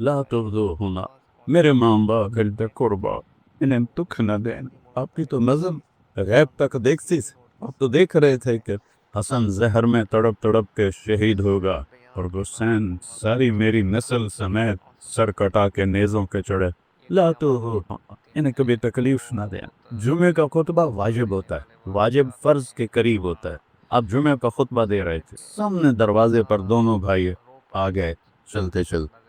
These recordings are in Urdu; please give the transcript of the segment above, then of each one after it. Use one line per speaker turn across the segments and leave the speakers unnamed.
لا تغضوهما، میرے ماں باپ گلد قربا، انہیں دکھ نہ دینا۔ آپ کی تو نظر غیب تک دیکھتی تھی، آپ تو دیکھ رہے تھے کہ حسن زہر میں تڑپ تڑپ کے شہید ہوگا اور حسین ساری میری نسل سمیت سر کٹا کے نیزوں کے چڑھے۔ لا تو انہیں کبھی تکلیف نہ دیں۔ جمعے کا خطبہ واجب ہوتا ہے، واجب فرض کے قریب ہوتا ہے۔ آپ جمعے کا خطبہ دے رہے تھے، سامنے دروازے پر دونوں بھائی آ گئے، چلتے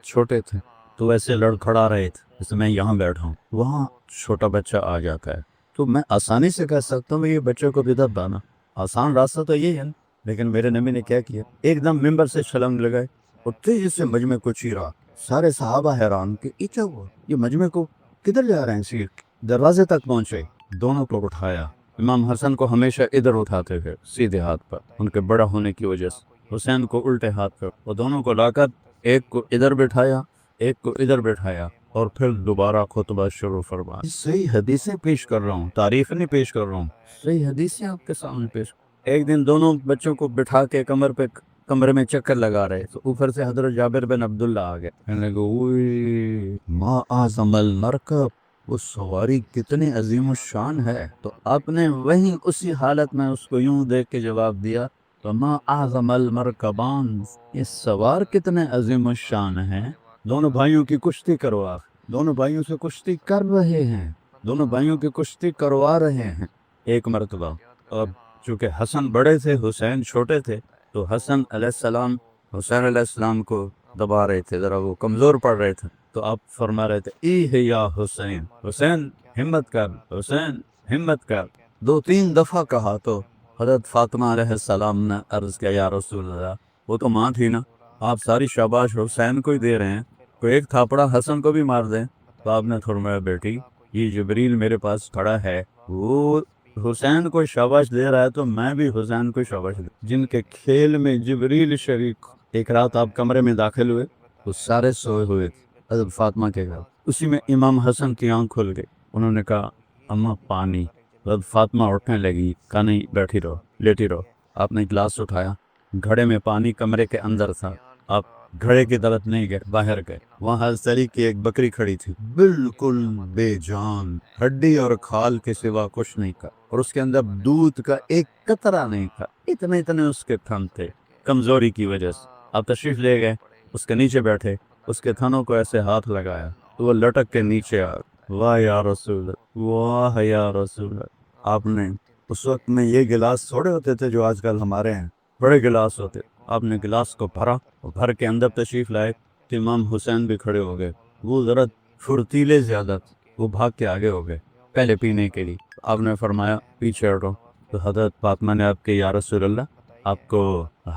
چھوٹے تھے تو ویسے لڑکھڑا رہے تھے جیسے میں یہاں بیٹھا ہوں، وہاں چھوٹا بچہ آ جاتا ہے تو میں آسانی سے کہہ سکتا ہوں یہ بچے کو بدعت ڈانا آسان راستہ تو یہ ہے، لیکن میرے نبی نے کیا کیا، ایک دم ممبر سے چھلنگ لگائے اور تیزی سے مجمع کو چیرا۔ سارے صحابہ حیران کہ یہ کیا ہوا، یہ مجمع کو کدھر جا رہے ہیں؟ چیر دروازے تک پہنچے، دونوں کو اٹھایا۔ امام حسن کو ہمیشہ ادھر اٹھاتے تھے سیدھے ہاتھ پر، ان کے بڑا ہونے کی وجہ سے، حسین کو الٹے ہاتھ پر، وہ دونوں کو لا کر ایک کو ادھر بٹھایا ایک کو ادھر بٹھایا اور پھر دوبارہ خطبہ شروع فرمایا۔ صحیح حدیثیں پیش کر رہا ہوں، تعریف نہیں پیش کر رہا ہوں، صحیح حدیثیں آپ کے سامنے پیش۔ ایک دن دونوں بچوں کو بٹھا کے کمرے میں چکر لگا رہے تو اوپر سے حضرت جابر بن عبداللہ آ گئے، کہنے لگے اوئے ما اعظم المرکب، وہ سواری کتنی عظیم الشان ہے۔ تو آپ نے وہیں اسی حالت میں اس کو یوں دیکھ کے جواب دیا وما اعظم المرکبان، یہ سوار کتنے عظیم الشان ہیں۔ دونوں بھائیوں کی کشتی کروا، دونوں بھائیوں سے کشتی کر رہے ہیں، دونوں بھائیوں کی کشتی کروا رہے ہیں ایک مرتبہ۔ اور چونکہ حسن بڑے تھے حسین چھوٹے تھے تو حسن علیہ السلام حسین علیہ السلام کو دبا رہے تھے، ذرا وہ کمزور پڑ رہے تھے، تو آپ فرما رہے تھے ای یا حسین، حسین ہمت کر، حسین ہمت کر۔ 2-3 دفعہ کہا تو حضرت فاطمہ علیہ السلام نے عرض کیا یا رسول اللہ، وہ تو ماں تھی نا، آپ ساری شاباش حسین کو ہی دے رہے ہیں، کوئی ایک تھاپڑا حسن کو بھی مار دیں۔ تو آپ نے فرمایا بیٹی یہ جبریل میرے پاس کھڑا ہے، وہ حسین کو شاباش دے رہا ہے تو میں بھی حسین کو شاباش دے، جن کے کھیل میں جبریل شریک۔ ایک رات آپ کمرے میں داخل ہوئے وہ سارے سوئے ہوئے تھے حضرت فاطمہ کے گھر، اسی میں امام حسن کی آنکھ کھل گئی، انہوں نے کہا اماں پانی۔ حضرت فاطمہ اٹھنے لگی، کہا نہیں بیٹھی رہو، لیٹی رہو۔ آپ نے گلاس اٹھایا، گھڑے میں پانی کمرے کے اندر تھا، آپ گھڑے کی طرف نہیں گئے، باہر گئے، وہاں حضرت علی کی ایک بکری کھڑی تھی، بالکل بے جان، ہڈی اور کھال کے سوا کچھ نہیں تھا، اور اس کے اندر دودھ کا ایک قطرہ نہیں تھا، اتنے اس کے تھن تھے کمزوری کی وجہ سے۔ آپ تشریف لے گئے، اس کے نیچے بیٹھے، اس کے تھنوں کو ایسے ہاتھ لگایا تو وہ لٹک کے نیچے آ، واہ یا رسول اللہ، واہ یا رسول اللہ۔ آپ نے اس وقت میں یہ گلاس تھوڑے ہوتے تھے جو آج کل ہمارے ہیں، بڑے گلاس ہوتے، آپ نے گلاس کو بھرا اور بھر کے اندر تشریف لائے تو امام حسین بھی کھڑے ہو گئے، وہ ذرا پھرتیلے زیادہ تھے، وہ بھاگ کے آگے ہو گئے پہلے پینے کے لیے۔ آپ نے فرمایا پیچھے ہٹو، تو حضرت فاطمہ نے آپ کے یا رسول اللہ آپ کو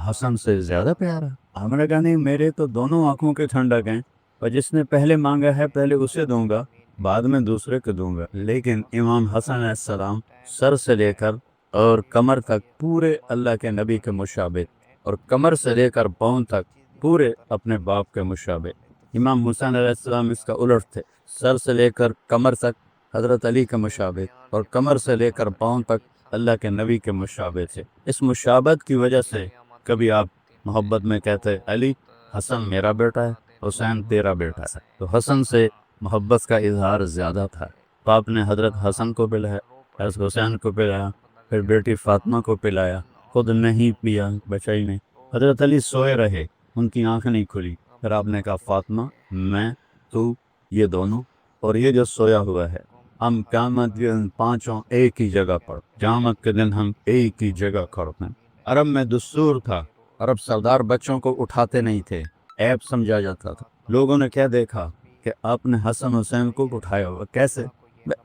حسن سے زیادہ پیار ہے؟ آپ نے کہا نہیں، میرے تو دونوں آنکھوں کے ٹھنڈک ہیں، اور جس نے پہلے مانگا ہے پہلے اسے دوں گا، بعد میں دوسرے کو دوں گا۔ لیکن امام حسن علیہ السلام سر سے لے کر اور کمر تک پورے اللہ کے نبی کے مشابہ، اور کمر سے لے کر پاؤں تک پورے اپنے باپ کے مشابہ۔ امام حسین علیہ السلام اس کا الٹ تھے، سر سے لے کر کمر تک حضرت علی کے مشابہ، اور کمر سے لے کر پاؤں تک اللہ کے نبی کے مشابہ تھے۔ اس مشابہت کی وجہ سے کبھی آپ محبت میں کہتے علی حسن میرا بیٹا ہے، حسین تیرا بیٹا ہے، تو حسن سے محبت کا اظہار زیادہ تھا۔ باپ نے حضرت حسن کو پلایا، حضرت حسین کو پلایا، پھر بیٹی فاطمہ کو پلایا، خود نہیں پیا، بچا ہی نہیں۔ حضرت علی سوئے رہے، ان کی آنکھ نہیں کھلی، پھر آپ نے کہا فاطمہ میں تو یہ دونوں اور یہ جو سویا ہوا ہے، ہم قیامت کے دن پانچوں ایک ہی جگہ پر، قیامت کے دن ہم ایک ہی جگہ کھڑتے ہیں۔ عرب میں دستور تھا، عرب سردار بچوں کو اٹھاتے نہیں تھے، عیب سمجھا جاتا تھا۔ لوگوں نے کیا دیکھا کہ آپ نے حسن حسین کو اٹھایا ہوا، کیسے؟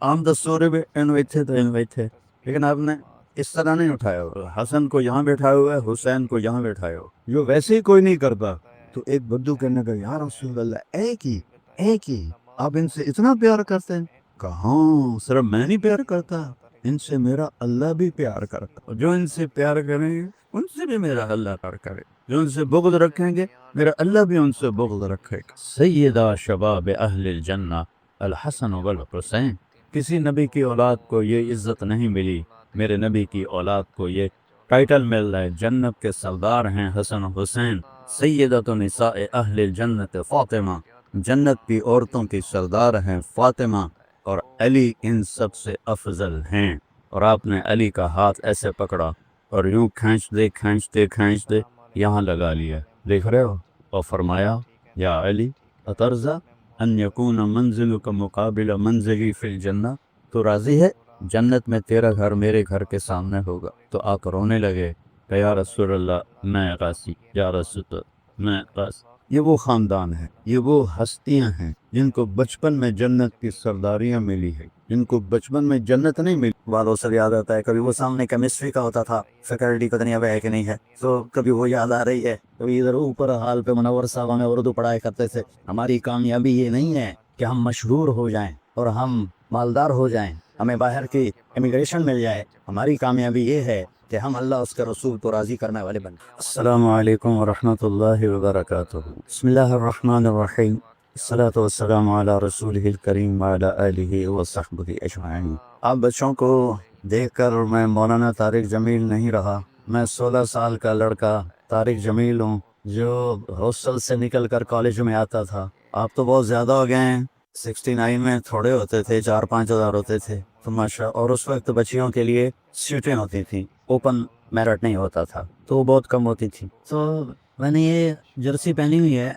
عام دستور بھی تھے تو تھے، لیکن آپ نے اس طرح نہیں اٹھایا ہوا، حسن کو یہاں بیٹھایا ہوا ہے، حسین کو یہاں بیٹھایا ہوا، جو ویسے ہی کوئی نہیں کرتا۔ تو ایک بدو کہنے کا یا رسول اللہ ایک ہی آپ ان سے اتنا پیار کرتے ہیں؟ کہاں صرف میں نہیں پیار کرتا، ان سے میرا اللہ بھی پیار کرتا، اور جو ان سے پیار کریں گے ان سے بھی میرا اللہ پیار کرے، جو ان سے بغض رکھیں گے میرا اللہ بھی ان سے بغض رکھے گا۔ سیدہ شباب اہل الجنہ الحسن والحسین، کسی نبی کی اولاد کو یہ عزت نہیں ملی، میرے نبی کی اولاد کو یہ ٹائٹل مل رہا ہے، جنت کے سردار ہیں حسن و حسین، سیدۃ نساء اہل الجنت فاطمہ، جنت کی عورتوں کی سردار ہیں فاطمہ اور علی ان سب سے افضل ہیں۔ اور آپ نے علی کا ہاتھ ایسے پکڑا اور یوں کھینچتے یہاں لگا لیا، دیکھ رہے ہو، اور فرمایا یا علی اترضی ان یکون منزلک مقابل منزلی فی الجنہ، تو راضی ہے جنت میں تیرا گھر میرے گھر کے سامنے ہوگا؟ تو آپ رونے لگے کہ یا رسول اللہ میں غازی، یا رسول اللہ میں غازی۔ یہ وہ خاندان ہے، یہ وہ ہستیاں ہیں جن کو بچپن میں جنت کی سرداریاں ملی ہے، جن کو بچپن میں جنت نہیں ملی۔ والوں سے یاد آتا ہے کبھی وہ سامنے کیمسٹری کا ہوتا تھا، فیکلٹی پتہ نہیں اب ہے کہ نہیں ہے، تو کبھی وہ یاد آ رہی ہے، کبھی ادھر اوپر حال پہ منور صاحب ہمیں اردو پڑھایا کرتے تھے۔ ہماری کامیابی یہ نہیں ہے کہ ہم مشہور ہو جائیں اور ہم مالدار ہو جائیں، ہمیں باہر کی امیگریشن مل جائے، ہماری کامیابی یہ ہے کہ ہم اللہ اس کے رسول کو راضی کرنے والے بن۔ السلام علیکم ورحمۃ اللہ وبرکاتہ۔ بسم اللہ الرحمن الرحیم، الصلاۃ والسلام علی رسولہ الکریم وعلی آلہ وصحبہ اجمعین۔ آپ بچوں کو دیکھ کر میں مولانا طارق جمیل نہیں رہا، میں 16 سال کا لڑکا طارق جمیل ہوں جو ہاسٹل سے نکل کر کالج میں آتا تھا۔ آپ تو بہت زیادہ ہو گئے ہیں، 69 میں تھوڑے ہوتے تھے، 4-5 ہزار ہوتے تھے تو ماشاء، اور اس وقت بچیوں کے لیے سیٹیں ہوتی تھیں، اوپن میرٹ نہیں ہوتا تھا تو وہ بہت کم ہوتی تھی۔ تو میں نے یہ جرسی پہنی ہوئی ہے،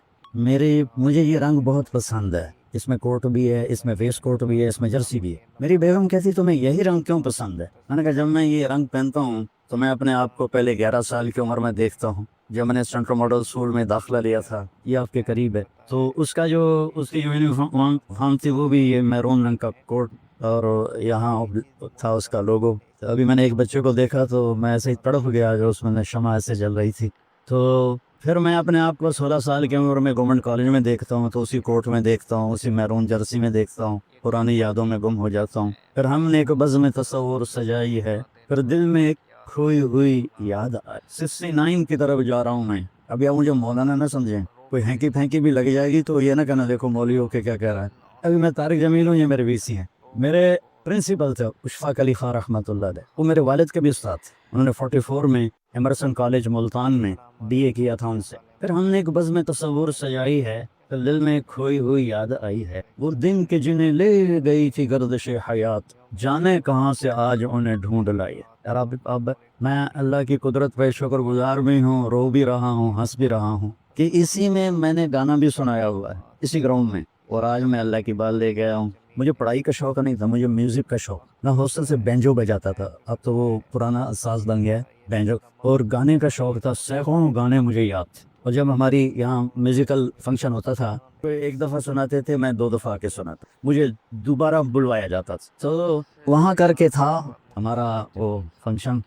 مجھے یہ رنگ بہت پسند ہے، اس میں کوٹ بھی ہے، اس میں ویسٹ کوٹ بھی ہے، اس میں جرسی بھی ہے۔ میری بیگم کہتی تمہیں یہی رنگ کیوں پسند ہے؟ میں نے کہا جب میں یہ رنگ پہنتا ہوں تو میں اپنے آپ کو پہلے 11 سال کی عمر میں دیکھتا ہوں، جب میں نے سینٹرل ماڈل اسکول میں داخلہ لیا تھا، یہ آپ کے قریب ہے، تو اس کی جو یونیفارم تھی وہ بھی یہ میرون رنگ کا کوٹ، اور یہاں تھا اس کا لوگو۔ ابھی میں نے ایک بچے کو دیکھا تو میں ایسے ہی تڑپ گیا جو اس میں شمع ایسے جل رہی تھی۔ تو پھر میں اپنے آپ کو 16 سال کی عمر میں گورنمنٹ کالج میں دیکھتا ہوں تو اسی کوٹ میں دیکھتا ہوں، اسی میرون جرسی میں دیکھتا ہوں، پرانی یادوں میں گم ہو جاتا ہوں۔ پھر ہم نے ایک بزم تصور سجائی ہے، پھر دل میں ایک کھوئی ہوئی یاد آئی۔ 69 کی طرف جا رہا ہوں میں۔ ابھی آپ مجھے مولانا نہ سمجھیں، کوئی ہینکی پھینکی بھی لگ جائے گی تو یہ نہ کہنا دیکھو مولوی ہو کے کیا کہہ رہا ہے۔ ابھی میں طارق جمیل ہوں، یہ میرے وی سی ہیں۔ میرے پرنسپل تھے اشفاق علی خان رحمۃ اللہ علیہ، وہ میرے والد کے بھی استاد تھے، انہوں نے 44 میں ایمرسن کالج ملتان میں BA کیا تھا ان سے۔ پھر ہم نے ایک بزم تصور سجائی ہے، پھر دل میں کھوئی ہوئی یاد آئی ہے، وہ دن کے جنہیں لے گئی تھی گردش حیات، جانے کہاں سے آج انہیں ڈھونڈ لائی ہے۔ یار اب میں اللہ کی قدرت پہ شکر گزار بھی ہوں، رو بھی رہا ہوں، ہنس بھی رہا ہوں کہ اسی میں نے گانا بھی سنایا ہوا ہے، اسی گراؤنڈ میں، اور آج میں اللہ کی بات لے گیا ہوں۔ مجھے پڑھائی کا شوق نہیں تھا، مجھے میوزک کا شوق، میں ہاسٹل سے بینجو بجاتا تھا، اب تو وہ پرانا ساز بن گیا ہے بینجو، اور گانے کا شوق تھا، سینکڑوں گانے مجھے یاد تھے، اور جب ہماری یہاں میوزیکل فنکشن ہوتا تھا تو ایک دفعہ سناتے تھے، میں 2 دفعہ آ کے سناتا، مجھے دوبارہ بلوایا جاتا تھا۔ تو وہاں کر کے تھا ہمارا وہ فنکشن،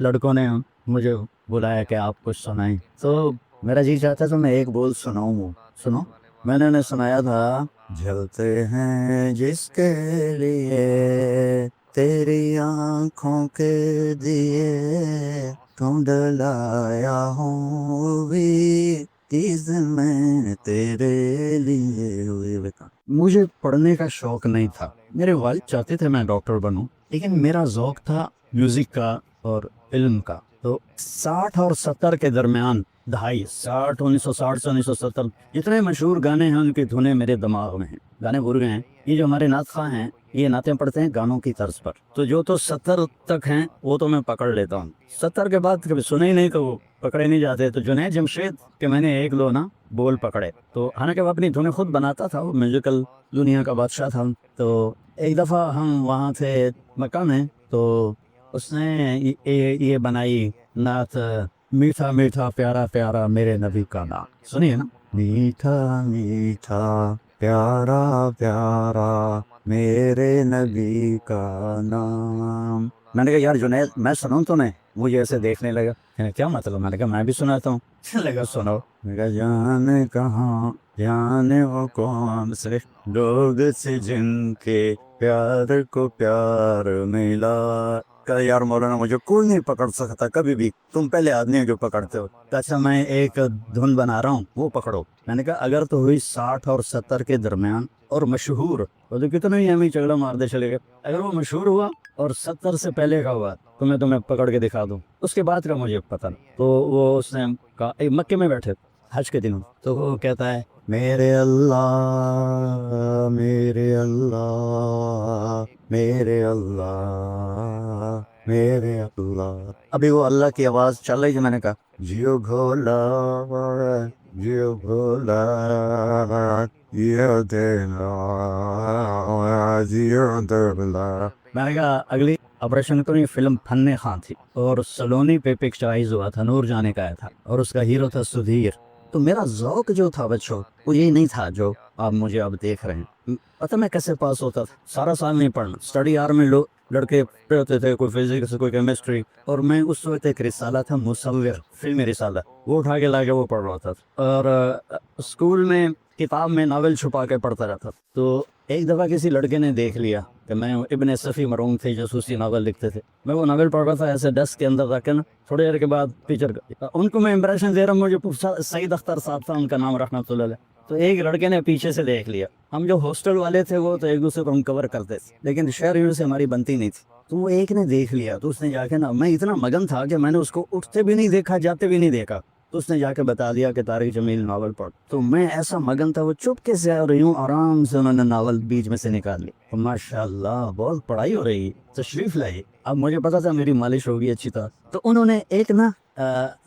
لڑکوں نے مجھے بلایا کہ آپ کچھ سنائیں، تو میرا جی چاہتا تو میں ایک بول سناؤں، سنو۔ میں نے سنایا تھا، جلتے ہیں جس کے لیے تیری آنکھوں کے دیے، ڈھونڈ لایا ہوں بھی چیز میں تیرے لیے ہوئے۔ مجھے پڑھنے کا شوق نہیں تھا، میرے والد چاہتے تھے میں ڈاکٹر بنوں، لیکن میرا ذوق تھا میوزک کا اور علم کا۔ تو 60 اور 70 کے درمیان، دہائی 60، 1960 سے 1970، جتنے مشہور گانے ہیں ان کی دھنیں میرے دماغ میں ہیں، گانے بھول گئے ہیں۔ یہ جو ہمارے نعت خواں ہیں یہ نعتیں پڑھتے ہیں گانوں کی طرز پر، تو جو تو 70 تک ہیں وہ تو میں پکڑ لیتا ہوں، 70 کے بعد کبھی سنے ہی نہیں تو وہ پکڑے نہیں جاتے۔ تو جنید جمشید کہ میں نے 1-2 نا بول پکڑے، تو حالانکہ وہ اپنی دھنیں خود بناتا تھا، وہ میوزیکل دنیا کا بادشاہ تھا۔ تو ایک دفعہ ہم وہاں تھے مکہ میں، تو اس نے یہ بنائی نعت، میٹھا میٹھا پیارا پیارا میرے نبی کا نام، سنیے نا، میٹھا میٹھا پیارا پیارا میرے نبی کا نام۔ میں نے کہا یار جنید میں سناؤں تو نہیں، مجھے ایسے دیکھنے لگا، کیا مطلب؟ میں نے کہا میں بھی سناتا ہوں، لگا سناؤ۔ میں نے کہا جانے کہاں جانے وہ کون سے لوگ سے جن کے پیار کو پیار ملا۔ کہ یار مولانا مجھے کوئی نہیں پکڑ سکتا کبھی بھی، تم پہلے آدمی جو پکڑتے ہو۔ اچھا میں ایک دھن بنا رہا ہوں وہ پکڑو۔ میں نے کہا اگر تو ہوئی 60 اور 70 کے درمیان اور مشہور، وہ تو کتنے ہی ہمیں چگڑا مارتے چلے گئے، اگر وہ مشہور ہوا اور 70 سے پہلے کا ہوا تو میں تمہیں پکڑ کے دکھا دوں، اس کے بعد کا مجھے پتہ نہیں۔ تو وہ اس نے کہا، مکے میں بیٹھے حج کے دنوں، تو وہ کہتا ہے میرے اللہ میرے اللہ میرے اللہ میرے اللہ. ابھی وہ اللہ کی آواز چل رہی تھی, میں نے کہا جیو بھولا جیو بھولا جیو دینا جیو دولا. میں نے کہا اگلی آپریشن کو یہ فلم فن خان تھی اور سلونی پہ پکچرائز ہوا تھا, نور جانے کا آیا تھا اور اس کا ہیرو تھا سدھیر. تو میرا ذوق جو تھا بچوں وہ یہی نہیں تھا جو آپ مجھے اب دیکھ رہے ہیں. پتہ میں کیسے پاس ہوتا تھا, سارا سال نہیں پڑھنا, اسٹڈی آر میں لڑکے پڑھتے ہوتے تھے, کوئی فزکس کوئی کیمسٹری, اور میں اس وقت ایک رسالہ تھا مصور فلمی رسالہ, وہ اٹھا کے لا کے وہ پڑھ رہا تھا. اور اسکول میں کتاب میں ناول چھپا کے پڑھتا رہتا. تو ایک دفعہ کسی لڑکے نے دیکھ لیا کہ میں ابن صفی مرحوم تھے جاسوسی ناول لکھتے تھے, میں وہ ناول پڑھ رہا تھا ایسے ڈیسک کے اندر رکھ کے نا. تھوڑی دیر کے بعد ٹیچر ان کو میں امپریشن دے رہا ہوں, مجھے سعید اختر صاحب تھا ان کا نام رحمۃ اللہ علیہ. تو ایک لڑکے نے پیچھے سے دیکھ لیا. ہم جو ہاسٹل والے تھے وہ تو ایک دوسرے کو ہم کور کرتے تھے, لیکن شہر سے ہماری بنتی نہیں تھی. تو وہ ایک نے دیکھ لیا, تو اس نے جا کے نا, میں اتنا مگن تھا کہ میں نے اس کو اٹھتے بھی نہیں دیکھا جاتے بھی نہیں دیکھا, تو اس نے جا کے بتا دیا کہ طارق جمیل ناول پڑھ. تو میں ایسا مگن تھا, وہ چپکے سے اور یوں آرام سے انہوں نے ناول بیچ میں سے نکال لی. ماشاء اللہ بہت پڑھائی ہو رہی, تشریف لائی. اب مجھے پتا تھا میری مالش ہوگی اچھی طرح. تو انہوں نے ایک نا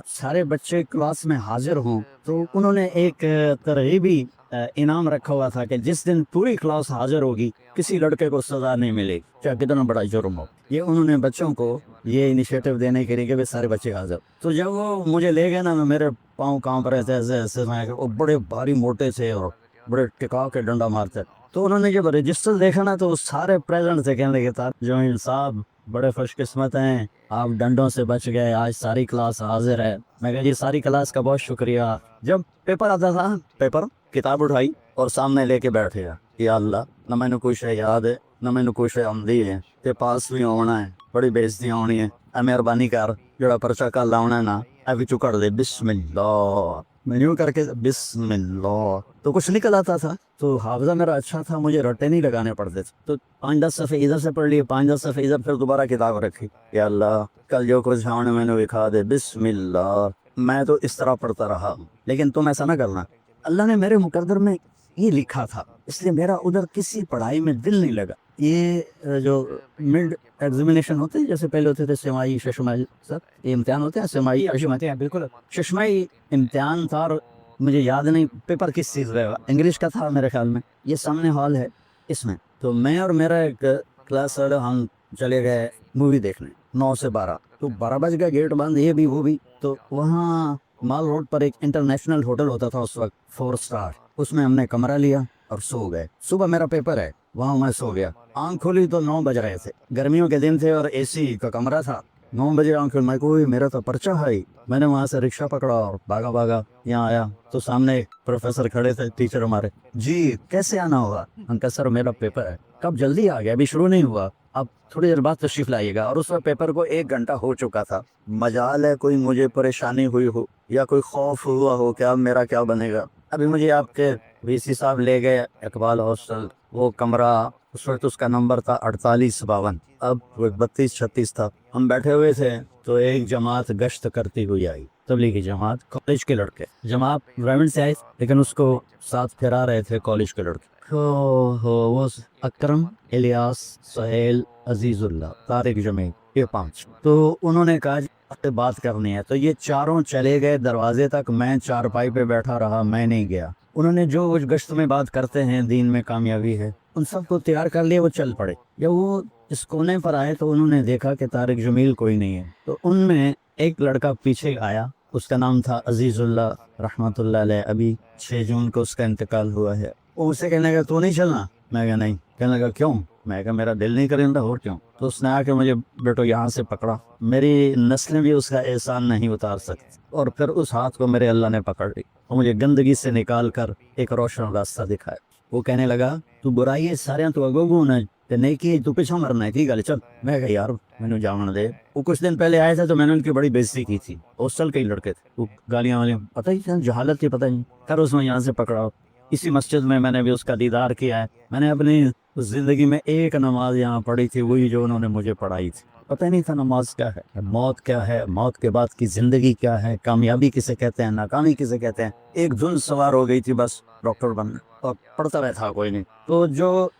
سارے بچے کلاس میں حاضر ہوں, تو انہوں نے ایک ترغیبی انعام رکھا ہوا تھا کہ جس دن پوری کلاس حاضر ہوگی کسی لڑکے کو سزا نہیں ملے گی, چاہے کتنا بڑا جرم ہو. یہ انہوں نے بچوں کو یہ انیشیٹو دینے کے لیے کہ سارے بچے حاضر. تو جب وہ مجھے لے گئے نا, میرے پاؤں کانپ رہے تھے ایسے ایسے, وہ بڑے بھاری موٹے تھے اور بڑے ٹکا کے ڈنڈا مارتے. تو انہوں نے جب رجسٹر دیکھا نا تو سارے پریزنٹ تھے, کہنے لگے تھا جمیل صاحب بڑے خوش قسمت ہیں, آپ ڈنڈوں سے بچ گئے, آج ساری کلاس حاضر ہے. میں کہا جی ساری کلاس کا بہت شکریہ. جب پیپر آتا تھا, پیپر کتاب اٹھائی اور سامنے لے کے بیٹھے گا, یا اللہ نہ میں نے کوئی شے یاد ہے نہ میں نے کوئی شے آمدی ہے, تے پاس بھی ہونا ہے, بڑی بےزتی ہونی ہے, اے مہربانی کر جڑا پرچہ کل لاؤنا ہے نا ابھی چکڑ دے, بسم اللہ. میں یوں کر کے بسم اللہ تو کچھ نکل آتا تھا. تو حافظہ میرا اچھا تھا, مجھے رٹے نہیں لگانے پڑتے تھے. تو 5-10 صفحے ادھر سے پڑھ لیے, 5-10 صفحے ادھر, پھر دوبارہ کتاب رکھی, یا اللہ کل جو کچھ ہونے میں نے دکھا دے, بسم اللہ. میں تو اس طرح پڑھتا رہا. لیکن تم ایسا نہ کرنا, اللہ نے میرے مقدر میں یہ لکھا تھا, اس لیے میرا ادھر کسی پڑھائی میں دل نہیں لگا. یہ جو مڈ ایگزامینیشن ہوتے ہیں جیسے پہلے ہوتے تھے سمائی ششمائی, سر یہ امتحان ہوتے ہیں سمائی ششمائی, بالکل ششمائی امتحان تھا. اور مجھے یاد نہیں پیپر کس چیز کا, انگلش کا تھا میرے خیال میں. یہ سامنے ہال ہے اس میں. تو میں اور میرا ایک کلاس والا ہم چلے گئے مووی دیکھنے 9 سے 12. تو 12 بج گئے, گیٹ بند, یہ بھی وہ بھی. تو وہاں مال روڈ پر ایک انٹرنیشنل ہوٹل ہوتا تھا اس وقت, 4 اسٹار, اس میں ہم نے کمرہ لیا اور سو گئے. صبح میرا پیپر ہے, وہاں میں سو گیا. آنکھ کھولی تو 9 بج رہے تھے, گرمیوں کے دن تھے اور اے سی کا کمرہ تھا. 9 بجے آنکھ کھولی, میں کوئی میرا تو پرچہ ہے. میں نے وہاں سے رکشہ پکڑا اور بھاگا یہاں آیا. تو سامنے پروفیسر کھڑے تھے, ٹیچر ہمارے, جی کیسے آنا ہوگا؟ ہم کہا سر میرا پیپر ہے. کب جلدی آ گیا, ابھی شروع نہیں ہوا, اب تھوڑی دیر بعد تشریف لائیے گا. اور اس وقت پیپر کو 1 گھنٹہ ہو چکا تھا. مجال ہے کوئی مجھے پریشانی ہوئی ہو یا کوئی خوف ہوا ہو کہ اب میرا کیا بنے گا. ابھی مجھے آپ کے وی سی صاحب لے گئے اقبال ہاسٹل, وہ کمرہ اس وقت اس کا نمبر تھا 4852, اب 3236 تھا. ہم بیٹھے ہوئے تھے تو ایک جماعت گشت کرتی ہوئی آئی, تبلیغی جماعت, کالج کے لڑکے. جماعت پرائیویٹ سے آئی لیکن اس کو ساتھ پھرا رہے تھے کالج کے لڑکے. وہ اکرم, الیاس, سہیل, عزیز اللہ, طارق جمیل, یہ 5. تو انہوں نے کہا سے بات کرنی ہے. تو یہ چاروں چلے گئے دروازے تک, میں چارپائی پہ بیٹھا رہا, میں نہیں گیا. انہوں نے جو گشت میں بات کرتے ہیں دین میں کامیابی ہے, ان سب کو تیار کر لیا, وہ چل پڑے. جب وہ اس کونے پر آئے تو انہوں نے دیکھا کہ طارق جمیل کوئی نہیں ہے. تو ان میں ایک لڑکا پیچھے آیا, اس کا نام تھا عزیز اللہ رحمۃ اللہ علیہ, ابھی 6 جون کو اس کا انتقال ہوا ہے. وہ اسے کہنے لگا تو نہیں چلنا؟ میں کہا نہیں. کہنے لگا کیوں؟ میں کہا میرا دل نہیں کرتا, اور کیوں؟ تو اس نے آ کے مجھے بیٹو یہاں سے پکڑا, میری نسلیں بھی اس کا احسان نہیں اتار سکتی. اور پھر اس ہاتھ کو میرے اللہ نے پکڑ لی اور مجھے گندگی سے نکال کر ایک روشن راستہ دکھایا. وہ کہنے لگا تو برائی ہے سارے تو اگو نہ نہیں کی, تو پیچھا مرنا ہے, ٹھیک ہے چل. میں کہا یار مینو جانا دے. وہ کچھ دن پہلے آئے تھے تو میں نے ان کی بڑی بےزتی کی تھی, ہاسٹل کے ہی لڑکے تھے, وہ گالیاں والیاں, پتہ ہی جہالت کی پتہ نہیں. پھر اس میں یہاں سے پکڑا, اسی مسجد میں نے بھی اس کا دیدار کیا ہے. میں نے اپنی زندگی میں ایک نماز یہاں پڑھی تھی, وہی جو انہوں نے مجھے پڑھائی تھی. پتہ نہیں تھا نماز کیا ہے, موت کیا ہے, موت کے بعد کی زندگی کیا ہے, کامیابی کسے کہتے ہیں, ناکامی کسے کہتے ہیں. ایک دھن سوار ہو گئی تھی بس,
ڈاکٹر بننا، اور پڑھتا رہا تھا کوئی نہیں۔ تو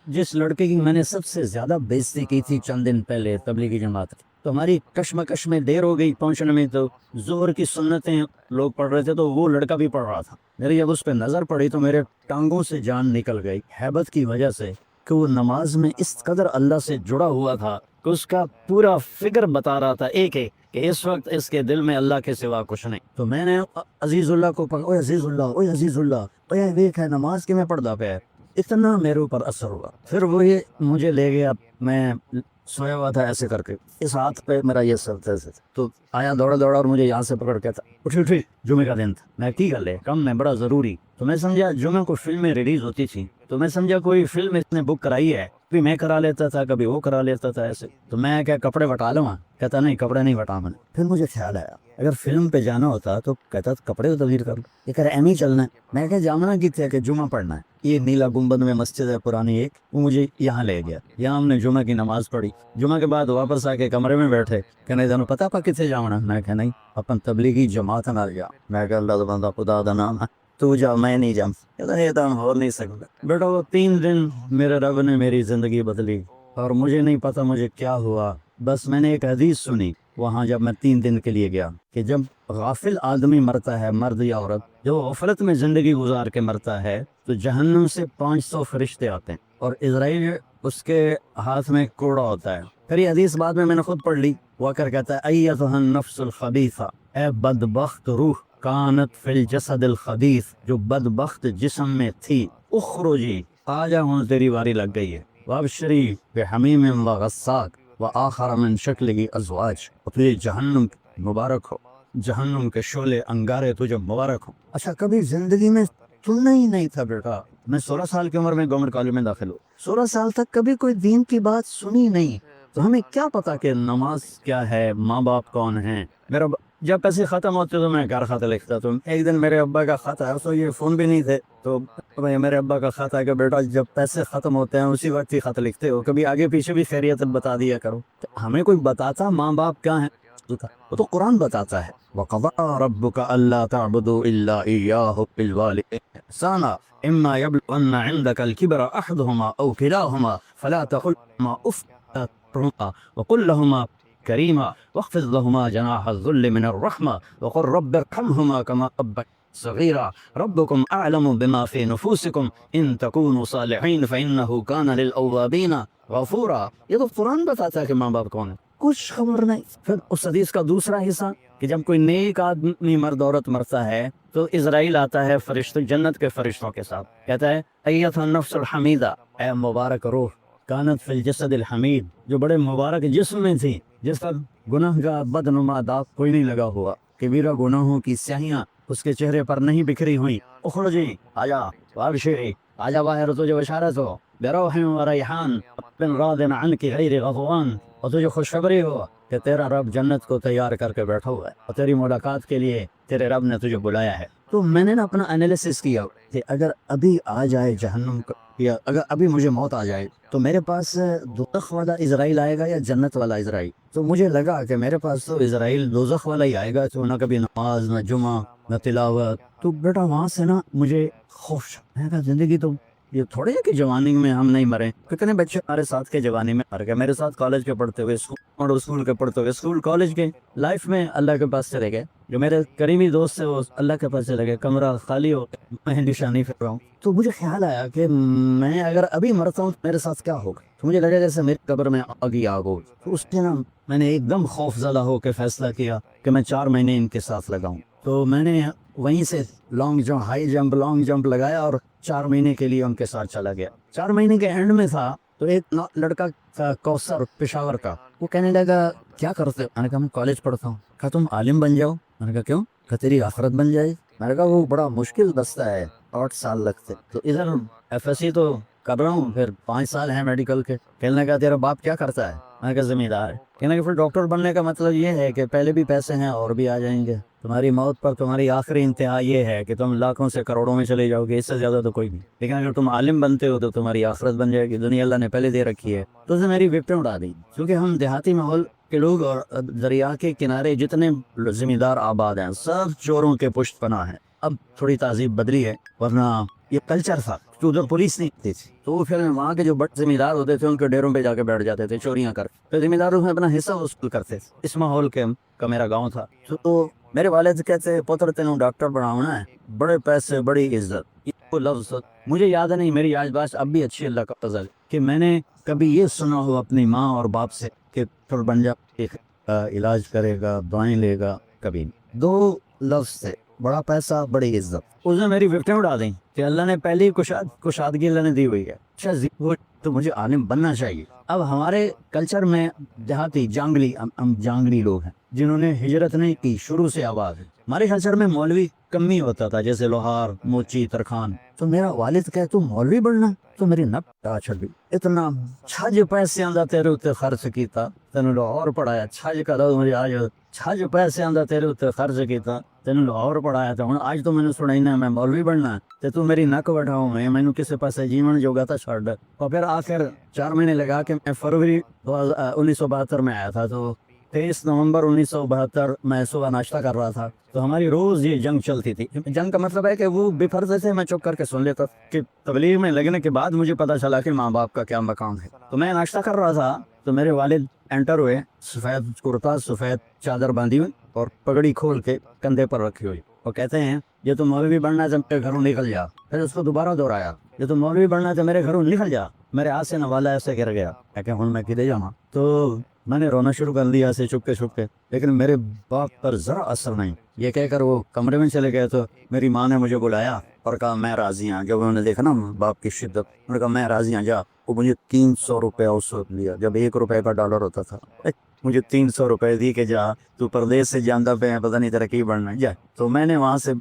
جس لڑکے کی میں نے سب سے زیادہ بےزتی کی تھی چند دن پہلے تبلیغی جماعت، تو ہماری کشمکش میں دیر ہو گئی پہنچنے میں، تو ظہر کی سنتیں لوگ پڑھ رہے تھے تو وہ لڑکا بھی پڑھ رہا تھا۔ میری جب اس پہ نظر پڑی تو میرے ٹانگوں سے جان نکل گئی ہیبت کی وجہ سے، کہ وہ نماز میں اس قدر اللہ سے جڑا ہوا تھا کہ اس کا پورا فکر بتا رہا تھا ایک کہ اس وقت اس کے دل میں اللہ کے سوا کچھ نہیں۔ تو میں نے عزیز اللہ کو پڑھا، اوے عزیز اللہ، اوے عزیز اللہ، اوے دیکھ ہے نماز کے میں پڑھتا پہ، اتنا میرے اوپر اثر ہوا۔ پھر وہ یہ مجھے لے گیا، میں سویا ہوا تھا ایسے کر کے، اس ہاتھ پہ میرا یہ سر تھا، تو آیا دوڑا دوڑا اور مجھے یہاں سے پکڑ کے تھا، اٹھی جمعے کا دن تھا، میں کی کر لے کم میں بڑا ضروری، تو میں سمجھا جمعے کو فلمیں ریلیز ہوتی تھی، تو میں سمجھا کوئی فلم اس نے بک کرائی ہے، کبھی میں کرا لیتا تھا کبھی وہ کرا لیتا تھا ایسے، تو میں کیا کپڑے بٹا لوں؟ کہتا نہیں کپڑے نہیں بٹا میں نے۔ پھر مجھے خیال آیا اگر فلم پہ جانا ہوتا تو کہتا کپڑے تو تبدیل کر لو، یہ کہہ رہا ایم ہی چلنا ہے۔ میں کہا جامنا کی تھے کہ جمعہ پڑھنا ہے، یہ نیلا گنبد میں مسجد ہے پرانی ایک، وہ مجھے یہاں لے گیا، یہاں ہم نے جمعہ کی نماز پڑھی، جمعہ کے بعد واپس آ کے کمرے میں بیٹھے، کہنے دونوں پتہ پا کتنے جانا؟ میں کہا نہیں اپن تبلیغی جماعت نہ گیا۔ میں کہا اللہ بندہ خدا دا نام ہے تو جا، میں نہیں جام، کہتا یہ تو ہم ہو نہیں سکتا۔ بیٹا وہ 3 دن میرے رب نے میری زندگی بدلی، اور مجھے نہیں پتا مجھے کیا ہوا، بس میں نے ایک حدیث سنی وہاں جب میں 3 دن کے لیے گیا، کہ جب غافل آدمی مرتا ہے، مرد یا عورت، جو غفلت میں زندگی گزار کے مرتا ہے، تو جہنم سے 500 فرشتے آتے ہیں اور اسرائیل اس کے ہاتھ میں کوڑا ہوتا ہے۔ پھر یہ حدیث بعد میں نے خود پڑھ لی، وہ کر کہتا ہے ایتھا النفس الخبیثہ، اے بدبخت روح، کانت فی الجسد الخبیث، جو بدبخت جسم میں تھی، اخرجی، آجا ہوں تیری باری لگ گئی ہے، وابشری بحمیم وغساق وآخر من شکلہ ازواج، اور تجھے جہنم مبارک ہو، جہنم کے شعلے انگارے تجھے مبارک ہو۔ اچھا کبھی زندگی میں سننا ہی نہیں تھا بیٹا، میں 16 سال کی عمر میں گورنمنٹ کالج میں داخل ہوں، 16 سال تک کبھی کوئی دین کی بات سنی نہیں، تو ہمیں کیا پتا کہ نماز کیا ہے، ماں باپ کون ہیں۔ میرا جب پیسے ختم ہوتے تو میں گھر خط لکھتا، تو ایک دن میرے ابا کا خط آیا، تو یہ فون بھی نہیں تھے، تو میرے ابا کا خط آیا کہ بیٹا جب پیسے ختم ہوتے ہیں اسی وقت ہی خط لکھتے ہو، کبھی آگے پیچھے بھی خیریت بتا دیا کرو۔ تو ہمیں کوئی بتاتا ماں باپ کیا ہیں، وہ تو قرآن بتاتا ہے، وَقَضَىٰ رَبُّكَ أَلَّا تَعْبُدُوا إِلَّا إِيَّاهُ وَبِالْوَالِدَيْنِ إِحْسَانًا إِمَّا يَبْلُغَنَّ عِندَكَ الْكِبَرَ أَحَدُهُمَا أَوْ كِلَاهُمَا فَلَا تَقُل لَّهُمَا أُفٍّ وَلَا تَنْهَرْهُمَا وَقُل لَّهُمَا كَرِيمًا وَاخْفِضْ لَهُمَا جَنَاحَ الذُّلِّ مِنَ الرَّحْمَةِ وَقُل رَّبِّ ارْحَمْهُمَا كَمَا رَبَّيَانِي صغيرا ربكم أعلم بما في نفوسكم إن تكونوا صالحين فإنه كان للأوابين غفورا۔ یہ تو قرآن بتاتا ہے کہ ماں باپ کون ہے، کچھ خبر نہیں۔ پھر اس حدیث کا دوسرا حصہ کہ جب کوئی نیک آدمی مرد عورت مرتا ہے تو اسرائیل آتا ہے فرشتوں، جنت کے فرشتوں کے ساتھ، کہتا ہے ایتھا النفس الحمیدہ، اے مبارک روح، کانت فی الجسد الحمید، جو بڑے مبارک جسم میں تھی، جس پر گناہ کا بدنما داغ کوئی نہیں لگا ہوا، کبیرہ گناہوں کی سیاہیاں اس کے چہرے پر نہیں بکھری ہوئی، اخرجی، آجا، وابشری، آجا باہر، تجھے بشارت ہو، بروح و ریحان بن راض عنک غیر غضوان، اور تجھے خوشخبری ہو کہ تیرا رب جنت کو تیار کر کے بیٹھا ہوا ہے اور تیری ملاقات کے لیے تیرے رب نے تجھے بلایا ہے۔ تو میں نے نا اپنا انالیسس کیا کہ اگر ابھی آ جائے جہنم یا اگر ابھی مجھے موت آ جائے تو میرے پاس دوزخ والا اسرائیل آئے گا یا جنت والا اسرائیل؟ تو مجھے لگا کہ میرے پاس تو اسرائیل دوزخ والا ہی آئے گا، تو نہ کبھی نماز، نہ جمعہ، نہ تلاوت۔ تو بیٹا وہاں سے نا مجھے خوف، میں کہا زندگی تو یہ تھوڑے ہے کہ جوانی میں ہم نہیں مرے، کتنے بچے ہمارے ساتھ کے جوانی میں مر گئے، میرے ساتھ کالج کے پڑھتے ہوئے، اسکول کے پڑھتے ہوئے، اسکول کالج کے لائف میں اللہ کے پاس چلے گئے، جو میرے قریبی دوست ہیں وہ اللہ کے پاس چلے گئے، کمرہ خالی ہو، میں نشانی پھر رہا ہوں۔ تو مجھے خیال آیا کہ میں اگر ابھی مرتا ہوں تو میرے ساتھ کیا ہوگا، تو مجھے لگا جیسے میری قبر میں آگ ہی آگ ہو۔ تو اس کے نا میں نے ایک دم خوف زدہ ہو کے فیصلہ کیا کہ میں 4 مہینے ان کے ساتھ لگاؤں۔ تو میں نے وہیں سے long jump, high jump, long jump لگایا اور 4 مہینے کے لیے ان کے ساتھ چلا گیا۔ 4 مہینے کے اینڈ میں تھا تو ایک لڑکا تھا کوثر، پشاور کا، وہ کہنے لگا کیا کرتے ہو؟ میں نے کہا میں کالج پڑھتا ہوں۔ کہا تم عالم بن جاؤ۔ میں نے کہا کیوں؟ کہ تیری آخرت بن جائے۔ میں نے کہا وہ بڑا مشکل بستہ ہے، 8 سال لگتے، تو ادھر FSC تو کر رہا ہوں، پھر 5 سال ہیں میڈیکل کے۔ کہنے لگا تیرا باپ کیا کرتا ہے؟ میں نے کہا زمیندار ہے۔ کہنے لگا پھر ڈاکٹر بننے کا مطلب یہ ہے کہ پہلے بھی پیسے ہیں اور بھی آ جائیں گے، تمہاری موت پر تمہاری آخری انتہا یہ ہے کہ تم لاکھوں سے کروڑوں میں چلے جاؤ گے، اس سے زیادہ تو کوئی نہیں، لیکن اگر تم عالم بنتے ہو تو تمہاری آخرت بن جائے گی، دنیا اللہ نے پہلے دے رکھی ہے۔ تو اسے میری وکٹیں اڑا دی، کیونکہ ہم دیہاتی ماحول کے لوگ اور دریا کے کنارے جتنے زمیندار آباد ہیں سب چوروں کے پشت پناہ ہیں۔ اب تھوڑی تہذیب بدلی ہے، ورنہ یہ کلچر تھا کہ ادھر پولیس نہیں تھی. تو پھر وہاں کے جو بڑے زمیندار ہوتے تھے ان کے ڈیروں پہ جا کے بیٹھ جاتے تھے چوریاں کر. پھر زمینداروں سے اپنا حصہ وصول کرتے تھے. اس ماحول کے کا میرا گاؤں تھا. تو میرے والد کہتے پتر تینوں ڈاکٹر بناؤنا ہے, بڑے پیسے بڑی عزت. یہ وہ لفظ مجھے یاد نہیں, میری آج بات اب بھی اچھی اللہ کا فضل کہ میں نے کبھی یہ سنا ہو اپنی ماں اور باپ سے کہ پھر بن جا علاج کرے گا دعائیں لے گا, کبھی نہیں. دو لفظ تھے, بڑا پیسہ بڑی عزت. اس نے میری وکٹیں اڑا دیں کہ اللہ نے پہلی کشادگی اللہ نے دی ہوئی ہے. اچھا تو مجھے عالم بننا چاہیے. اب ہمارے کلچر میں دیہاتی جانگلی, ہم جانگلی لوگ ہیں جنہوں نے ہجرت نہیں کی, شروع سے آواز ہے. ہمارے کلچر میں مولوی کم ہی ہوتا تھا, جیسے لوہار, موچی, ترخان. تو میرا والد کہے تو مولوی بننا, تو میری نب چھڑی اتنا چھج پیسے آندا تیرے اتنے خرچ کیتا تینوں لاہور پڑھایا. چھج کا لفظ مجھے آج چھج پیسے آندا تیرے اتنے خرچ کیتا تینوں لاہور پڑھایا. تو ہوں آج تو میں نے سنائنا میں مولوی بننا تے تو میری نک وٹھاؤ میں مینوں کسے پاسے جیون جوگا تھا چھڑ. اور پھر آخر 4 مہینے لگا کے میں فروری 1972 میں آیا تھا. تو 23 نومبر 1972 میں صبح ناشتہ کر رہا تھا. تو ہماری روز یہ جنگ چلتی تھی. جنگ کا مطلب ہے کہ وہ بے فرض سے میں چپ کر کے سن لیتا کہ تبلیغ میں لگنے کے بعد مجھے پتا چلا کہ ماں باپ کا کیا مقام ہے. تو میں ناشتہ کر رہا تھا تو میرے والد انٹر ہوئے, سفید کرتا, سفید چادر باندھی ہوئی اور پگڑی کھول کے کندھے پر رکھی ہوئی, اور کہتے ہیں یہ تو مولوی بننا ہے تو میرے گھروں نکل جا. پھر اس کو دوبارہ دہرایا, یہ تو مولوی بننا ہے تو میرے گھروں نکل جا. میرے ہاتھ سے نوالا ایسے گر گیا کہ ہوں میں کدے جاؤں. تو میں نے رونا شروع کر دیا ایسے چھپ کے, لیکن میرے باپ پر ذرا اثر نہیں. یہ کہہ کر وہ کمرے میں چلے گئے. تو میری ماں نے مجھے بلایا اور کہا میں راضی ہوں. جب انہوں نے دیکھا نا باپ کی شدت, انہوں نے کہا میں راضی ہوں جا. وہ مجھے 300 روپے اس وقت لیا جب 1 روپے کا ڈالر ہوتا تھا. مجھے 300 روپے دی کہ جا تو پردیس سے جاندہ پہ پتہ نہیں تیرا کی بڑھنا جا. تو میں نے وہاں سے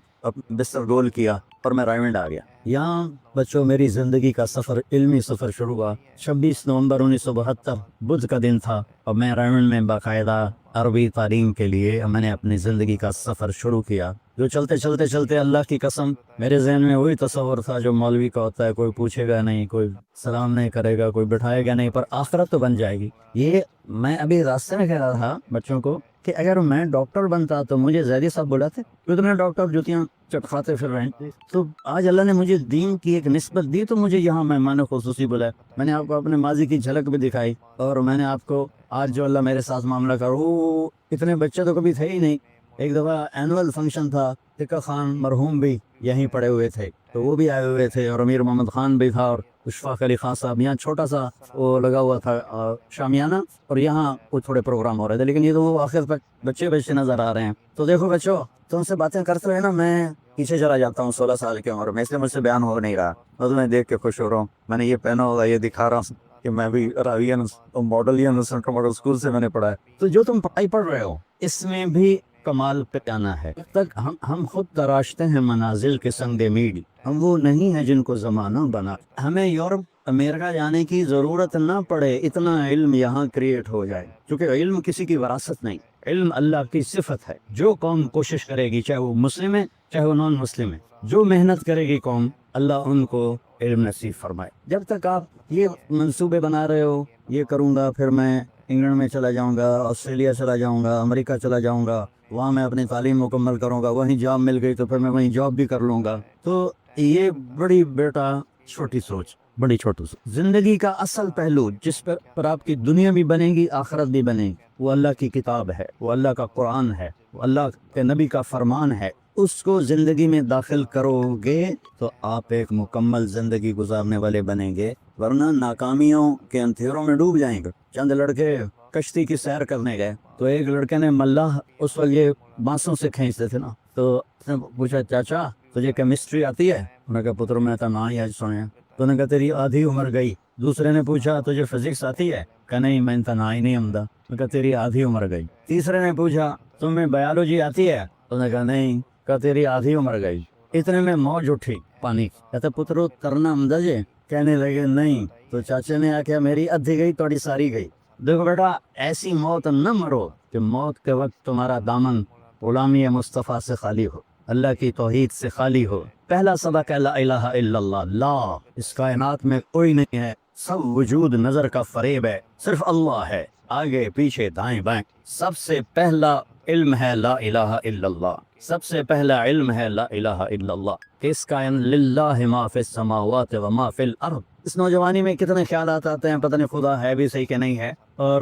بستر گول کیا اور میں رائمنڈ آ گیا. یہاں بچوں میری زندگی کا سفر, علمی سفر شروع ہوا. 26 نومبر 1972 بدھ کا دن تھا اور میں رائمنڈ میں باقاعدہ عربی تعلیم کے لیے میں نے اپنی زندگی کا سفر شروع کیا. جو چلتے اللہ کی قسم میرے ذہن میں وہی تصور تھا جو مولوی کا ہوتا ہے, کوئی پوچھے گا نہیں, کوئی سلام نہیں کرے گا, کوئی بٹھائے گا نہیں, پر آخرت تو بن جائے گی. یہ میں ابھی راستے میں کہہ رہا تھا بچوں کو کہ اگر میں ڈاکٹر بنتا تو مجھے زیدی صاحب بلاتے, اتنے ڈاکٹر جوتیاں چٹکھاتے پھر رہے ہیں. تو آج اللہ نے مجھے دین کی ایک نسبت دی تو مجھے یہاں مہمان خصوصی بلایا. میں نے آپ کو اپنے ماضی کی جھلک بھی دکھائی اور میں نے آپ کو آج جو اللہ میرے ساتھ معاملہ کر, وہ اتنے بچے تو کبھی تھے ہی نہیں. ایک دفعہ اینول فنکشن تھا, تکا خان مرحوم بھی یہیں پڑے ہوئے تھے تو وہ بھی آئے ہوئے تھے, اور امیر محمد خان بھی تھا, اور اشفاق علی خان صاحب. یہاں چھوٹا سا وہ لگا ہوا تھا شامیانہ, اور یہاں کچھ تھوڑے پروگرام ہو رہے تھے, لیکن یہ تو وہ آخر تک بچے نظر آ رہے ہیں. تو دیکھو بچوں, تم سے باتیں کرتے ہوئے نا میں پیچھے چلا جاتا ہوں 16 سال کی عمر میں, اس لیے مجھ سے بیان ہو نہیں رہا. اور تمہیں دیکھ کے خوش ہو رہا ہوں. میں نے یہ پہنا ہوگا, یہ دکھا رہا ہوں کہ میں بھی راویان ماڈل سینٹرل اسکول سے میں نے پڑھا ہے. تو جو تم پڑھائی پڑھ رہے ہو اس میں بھی کمال پہ جانا ہے. جب تک ہم خود تراشتے ہیں منازل کے سنگ میل, ہم وہ نہیں ہیں جن کو زمانہ بنا. ہمیں یورپ امریکہ جانے کی ضرورت نہ پڑے, اتنا علم یہاں کریٹ ہو جائے. کیونکہ علم کسی کی وراثت نہیں, علم اللہ کی صفت ہے. جو قوم کوشش کرے گی, چاہے وہ مسلم ہے چاہے وہ نان مسلم ہے, جو محنت کرے گی قوم, اللہ ان کو علم نصیب فرمائے. جب تک آپ یہ منصوبے بنا رہے ہو, یہ کروں گا پھر میں انگلینڈ میں چلا جاؤں گا, آسٹریلیا چلا جاؤں گا, امریکہ چلا جاؤں گا, وہاں میں اپنی تعلیم مکمل کروں گا, وہیں جاب مل گئی تو پھر میں وہیں جاب بھی کر لوں گا. تو یہ بڑی بیٹا چھوٹی سوچ, بڑی چھوٹی سوچ. زندگی کا اصل پہلو جس پر آپ کی دنیا بھی بنے گی آخرت بھی بنے گی, وہ اللہ کی کتاب ہے, وہ اللہ کا قرآن ہے, وہ اللہ کے نبی کا فرمان ہے. اس کو زندگی میں داخل کرو گے تو آپ ایک مکمل زندگی گزارنے والے بنیں گے, ورنہ ناکامیوں کے اندھیروں میں ڈوب جائیں گے. چند لڑکے کشتی کی سیر کرنے گئے تو ایک لڑکے نے ملاح اس وقت یہ بانسوں سے کھینچتے تھے نا, تو اس نے پوچھا چاچا تجھے کیمسٹری آتی ہے؟ انہوں نے کہا پتر میں تو نہ ہی آج سنے. تو انہوں نے کہا تیری آدھی عمر گئی. دوسرے نے پوچھا تجھے فزکس آتی ہے؟ کہا نہیں میں تو نہ ہی نہیں آمدہ. میں کہا تیری آدھی عمر گئی. تیسرے نے پوچھا تمہیں بایولوجی آتی ہے؟ انہوں نے کہا نہیں. کہا تیری آدھی عمر گئی. اتنے میں موج اٹھی پانی. کہتا پترو ترنا آمدہ جے؟ کہنے لگے نہیں. تو چاچے نے آخیا میری ادھی گئی توڑی ساری گئی. دیکھو بیٹا, ایسی موت نہ مرو کہ موت کے وقت تمہارا دامن غلامی مصطفیٰ سے خالی ہو, اللہ کی توحید سے خالی ہو. پہلا سبق ہے لا الہ الا اللہ. لا, اس کائنات میں کوئی نہیں ہے, سب وجود نظر کا فریب ہے, صرف اللہ ہے, آگے پیچھے دائیں بائیں. سب سے پہلا علم ہے لا الہ الا اللہ، سب سے پہلا علم ہے لا الہ الا اللہ، کہ اس کا للہ ما فی السماوات و ما فی الارض۔ اس نوجوانی میں کتنے خیالات آتے ہیں، پتہ نہیں خدا ہے بھی صحیح کہ نہیں ہے، اور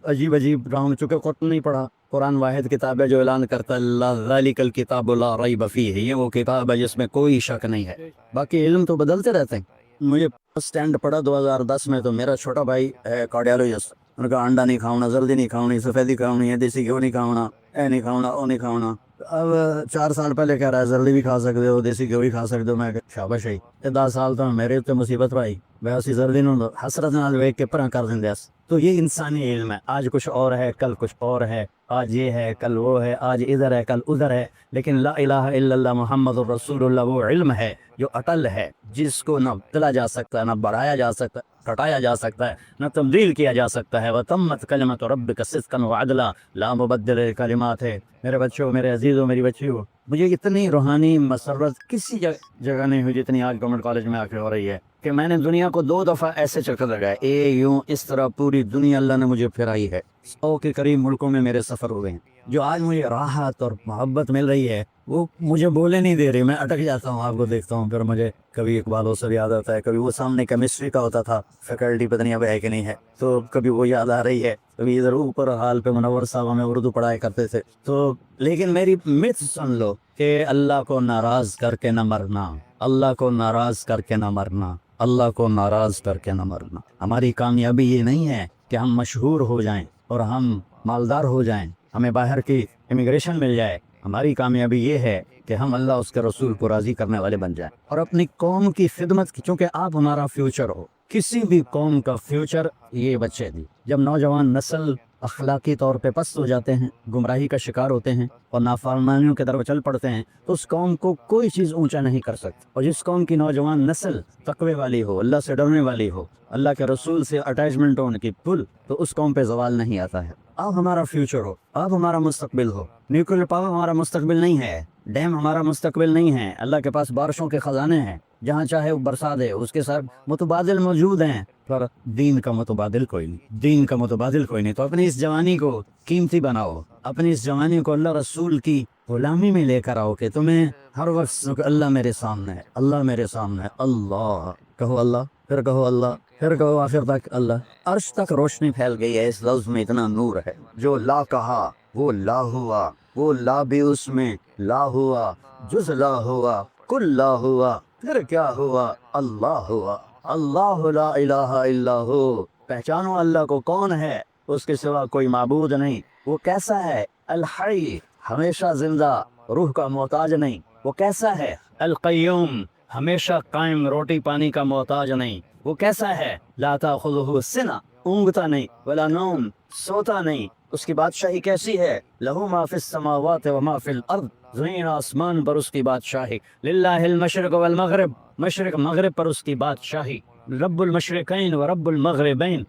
عجیب عجیب راؤنڈ، چونکہ قرآن نہیں پڑھا، قرآن واحد کتاب ہے جو اعلان کرتا ہے اللہ ذالک الکتاب لا ریب فیہ، یہ وہ کتاب ہے جس میں کوئی شک نہیں ہے۔ باقی علم تو بدلتے رہتے ہیں۔ مجھے سٹینڈ پڑا 2010 میں، تو میرا چھوٹا بھائی ہے کارڈیالوجسٹ، ان کا انڈا نہیں کھاؤنا، جلدی نہیں کھاؤنی، سفیدی کھاؤنی ہے، دیسی گھیو نہیں کھاؤنا، اے نہیں کھاؤنا، او نہیں کھاؤنا۔ اب 4 سال پہلے کہہ رہا ہے جلدی بھی کھا سکتے ہو، دیسی گھیو بھی کھا سکتے ہو۔ میں کہ شاباش ہے، 10 سال تو میرے اتنے مصیبت بھائی، ویسی جلدی نہ حسرت نال ویکھ کے پرا کر دیں۔ تو یہ انسانی علم ہے، آج کچھ اور ہے، کل کچھ اور ہے، آج یہ ہے، کل وہ ہے، آج ادھر ہے، کل ادھر ہے، لیکن لا الہ الا اللہ محمد الرسول اللہ وہ علم ہے جو اٹل ہے، جس کو نہ بدلا جا سکتا ہے، نہ بڑھایا جا سکتا ہے، گھٹایا جا سکتا ہے، نہ تبدیل کیا جا سکتا ہے۔ وَتَمَّتْ كَلِمَةُ رَبِّكَ صِدْقًا وَعَدْلًا لَا مُبَدِّلَ لِكَلِمَاتِهِ۔ میرے بچوں، میرے عزیزوں، میری بچیوں، مجھے اتنی روحانی مسرت کسی جگہ نہیں ہوئی جتنی آج گورنمنٹ کالج میں آ کے ہو رہی ہے، کہ میں نے دنیا کو 2 دفعہ ایسے چکر لگائے، یوں اس طرح پوری دنیا اللہ نے مجھے پھرائی ہے، 100 کے قریب ملکوں میں میرے سفر ہوئے ہیں۔ جو آج مجھے راحت اور محبت مل رہی ہے وہ مجھے بولے نہیں دے رہی، میں اٹک جاتا ہوں، آپ کو دیکھتا ہوں، پھر مجھے کبھی اقبال حسن یاد آتا ہے، کبھی وہ سامنے کیمسٹری کا ہوتا تھا فیکلٹی، پتہ نہیں اب ہے کہ نہیں ہے، تو کبھی وہ یاد آ رہی ہے، کبھی ادھر اوپر حال پہ منور صاحب ہمیں اردو پڑھایا کرتے تھے۔ تو لیکن میری مت سن لو کہ اللہ کو ناراض کر کے نہ مرنا، اللہ کو ناراض کر کے نہ مرنا، اللہ کو ناراض کر کے نہ مرنا۔ ہماری کامیابی یہ نہیں ہے کہ ہم مشہور ہو جائیں اور ہم مالدار ہو جائیں، ہمیں باہر کی امیگریشن مل جائے۔ ہماری کامیابی یہ ہے کہ ہم اللہ اس کے رسول کو راضی کرنے والے بن جائیں، اور اپنی قوم کی خدمت کی، چونکہ آپ ہمارا فیوچر ہو۔ کسی بھی قوم کا فیوچر یہ بچے دی۔ جب نوجوان نسل اخلاقی طور پہ پست ہو جاتے ہیں، گمراہی کا شکار ہوتے ہیں اور نافرمانیوں کے در چل پڑتے ہیں، تو اس قوم کو کوئی چیز اونچا نہیں کر سکتی۔ اور جس قوم کی نوجوان نسل تقوی والی ہو، اللہ سے ڈرنے والی ہو، اللہ کے رسول سے اٹیچمنٹ ہو ان کی پل، تو اس قوم پہ زوال نہیں آتا ہے۔ آپ ہمارا فیوچر ہو، آپ ہمارا مستقبل ہو۔ نیوکلیر پاور ہمارا مستقبل نہیں ہے، ڈیم ہمارا مستقبل نہیں ہے۔ اللہ کے پاس بارشوں کے خزانے ہیں، جہاں چاہے وہ برسا دے، اس کے ساتھ متبادل موجود ہیں، پر دین کا متبادل کوئی نہیں، دین کا متبادل کوئی نہیں۔ تو اپنی اس جوانی کو قیمتی بناؤ، اپنی اس جوانی کو اللہ رسول کی غلامی میں لے کر آؤ، کہ تمہیں ہر وقت اللہ میرے سامنے ہے، اللہ میرے سامنے ہے، اللہ کہو، اللہ پھر کہو، اللہ پھر کہو، آخر تک اللہ۔ عرش تک روشنی پھیل گئی ہے، اس لفظ میں اتنا نور ہے۔ جو لا کہا وہ لا ہوا، وہ لا بھی اس میں لا ہوا، جز لا ہوا، کل لا ہوا، پھر کیا ہوا، اللہ ہوا۔ اللہ لا الہ الا ہو، پہچانو اللہ کو کون ہے، اس کے سوا کوئی معبود نہیں۔ وہ کیسا ہے؟ الحی، ہمیشہ زندہ، روح کا محتاج نہیں۔ وہ کیسا ہے؟ القیوم، ہمیشہ قائم، روٹی پانی کا محتاج نہیں۔ وہ کیسا ہے؟ لا تاخذہ سنہ، اونگتا نہیں، ولا نوم، سوتا نہیں۔ اس کی بادشاہی کیسی ہے؟ لہو ما فی السماوات و ما فی الارض، زمین آسمان پر اس کی بادشاہی۔ للہ المشرق والمغرب، مشرق مغرب پر اس کی بادشاہی۔ رب المشرقین و رب المغربین،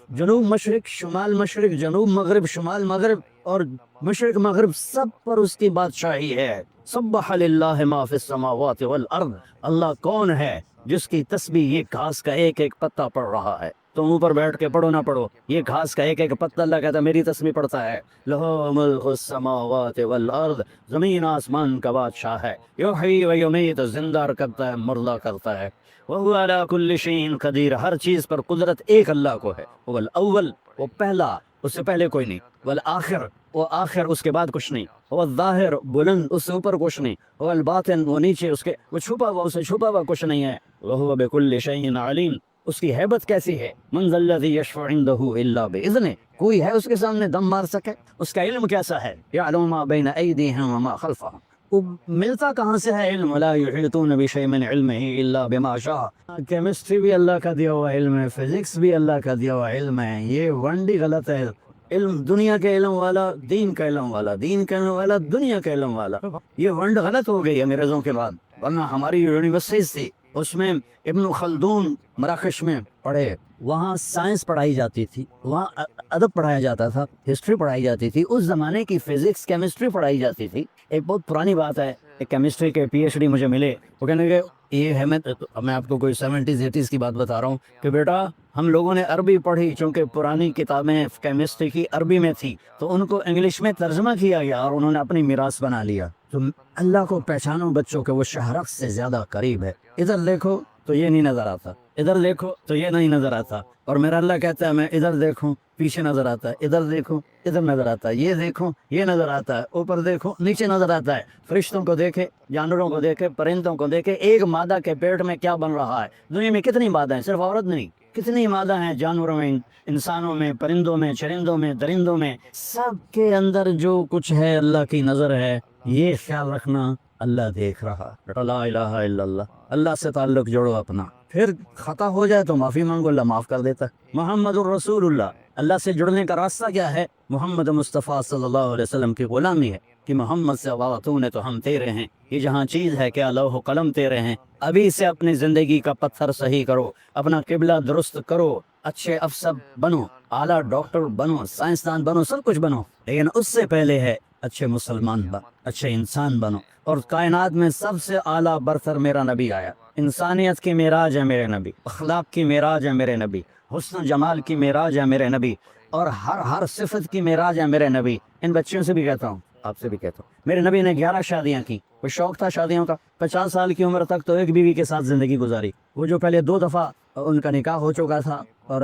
جنوب مشرق، شمال مشرق، جنوب مغرب، شمال مغرب، اور مشرق مغرب، سب پر اس کی بادشاہی ہے۔ سبح للہ ما فی السماوات والارض، اللہ کون ہے جس کی تسبیح یہ گھاس کا ایک ایک پتا پڑھ رہا ہے؟ تم اوپر بیٹھ کے پڑھو نہ پڑھو، یہ گھاس کا ایک ایک پتا اللہ کہتا ہے میری تسبیح پڑھتا ہے۔ لہو ملک السماوات والارض، زمین آسمان کا بادشاہ ہے۔ یحیی و یمیت، زندہ کرتا ہے، مردہ کرتا ہے۔ وہو علی کل شیء قدیر، ہر چیز پر قدرت ایک اللہ کو ہے۔ وہ الاول، وہ پہلا، اس سے پہلے کوئی نہیں۔ والآخر، وہ آخر، اس کے بعد کچھ نہیں۔ وہ الظاہر، بلند، اس سے اوپر کچھ نہیں۔ وہ الباطن، وہ نیچے، اس کے وہ چھپا ہوا، اس سے چھپا ہوا کچھ نہیں ہے۔ وہو بکل شیء علیم، اس کی ہیبت کیسی ہے؟ من ذا الذی یشفع عندہ الا باذنہ، کوئی ہے اس کے سامنے دم مار سکے؟ اس کا علم کیسا ہے؟ یعلم ما بین ایدیہم وما خلفہم، وہ ملتا کہاں سے ہے علم؟ ولا یحیطون بشیء من علمہ الا بما شاء، کیمسٹری بھی اللہ کا دیا ہوا علم ہے، فزکس بھی اللہ کا دیا ہوا علم ہے۔ یہ ونڈی غلط ہے۔ علم دنیا کے علم والا، دین کا علم والا، دین کا علم والا، دنیا کا علم والا، یہ ونڈ غلط ہو گئی انگریزوں کے بعد۔ ورنہ ہماری یونیورسٹیز تھی، اس میں ابن خلدون مراکش میں پڑھے، وہاں سائنس پڑھائی جاتی تھی، وہاں ادب پڑھایا جاتا تھا، ہسٹری پڑھائی جاتی تھی، اس زمانے کی فزکس کیمسٹری پڑھائی جاتی تھی۔ ایک بہت پرانی بات ہے، ایک کیمسٹری کے پی ایچ ڈی مجھے ملے، وہ کہنے کہ یہ ہے میں آپ کو کوئی 70s 80s کی بات بتا رہا ہوں کہ بیٹا ہم لوگوں نے عربی پڑھی، چونکہ پرانی کتابیں کیمسٹری کی عربی میں تھی تو ان کو انگلش میں ترجمہ کیا گیا اور انہوں نے اپنی میراث بنا لیا. تو اللہ کو پہچانو بچوں کے، وہ شہرت سے زیادہ قریب ہے. ادھر دیکھو تو یہ نہیں نظر آتا، ادھر دیکھو تو یہ نہیں نظر آتا، اور میرا اللہ کہتا ہے میں ادھر دیکھوں پیچھے نظر آتا ہے، ادھر دیکھوں ادھر نظر آتا ہے، یہ دیکھوں یہ نظر آتا ہے، اوپر دیکھو نیچے نظر آتا ہے. فرشتوں کو دیکھے، جانوروں کو دیکھے، پرندوں کو دیکھے، ایک مادہ کے پیٹ میں کیا بن رہا ہے. دنیا میں کتنی مادہ ہیں، صرف عورت نہیں، کتنی مادہ ہیں جانوروں میں، انسانوں میں، پرندوں میں، چرندوں میں، درندوں میں، سب کے اندر جو کچھ ہے اللہ کی نظر ہے. یہ خیال رکھنا اللہ دیکھ رہا. لا الہ الا اللہ. اللہ سے تعلق جوڑو اپنا، پھر خطا ہو جائے تو معافی مانگو، اللہ معاف کر دیتا ہے. محمد الرسول اللہ. اللہ سے جڑنے کا راستہ کیا ہے؟ محمد مصطفیٰ صلی اللہ علیہ وسلم کی غلامی ہے کہ محمد سے تو نے تو ہم تیرے ہیں. یہ جہاں چیز ہے کیا لوح و قلم تیرے ہیں. ابھی سے اپنی زندگی کا پتھر صحیح کرو، اپنا قبلہ درست کرو، اچھے افسر بنو، اعلیٰ ڈاکٹر بنو، سائنسدان بنو، سب کچھ بنو، لیکن اس سے پہلے ہے اچھے مسلمان بن، اچھے انسان بنو. اور کائنات میں سب سے اعلیٰ برتر میرا نبی آیا. انسانیت کی معراج ہے میرے نبی، اخلاق کی معراج ہے میرے نبی، حسن و جمال کی معراج ہے میرے نبی، اور ہر صفت کی معراج ہے میرے نبی. ان بچیوں سے بھی کہتا ہوں، آپ سے بھی کہتا ہوں، میرے نبی نے 11 شادیاں کی. وہ شوق تھا شادیوں کا. 50 سال کی عمر تک تو ایک بیوی کے ساتھ زندگی گزاری. وہ جو پہلے 2 دفعہ ان کا نکاح ہو چکا تھا اور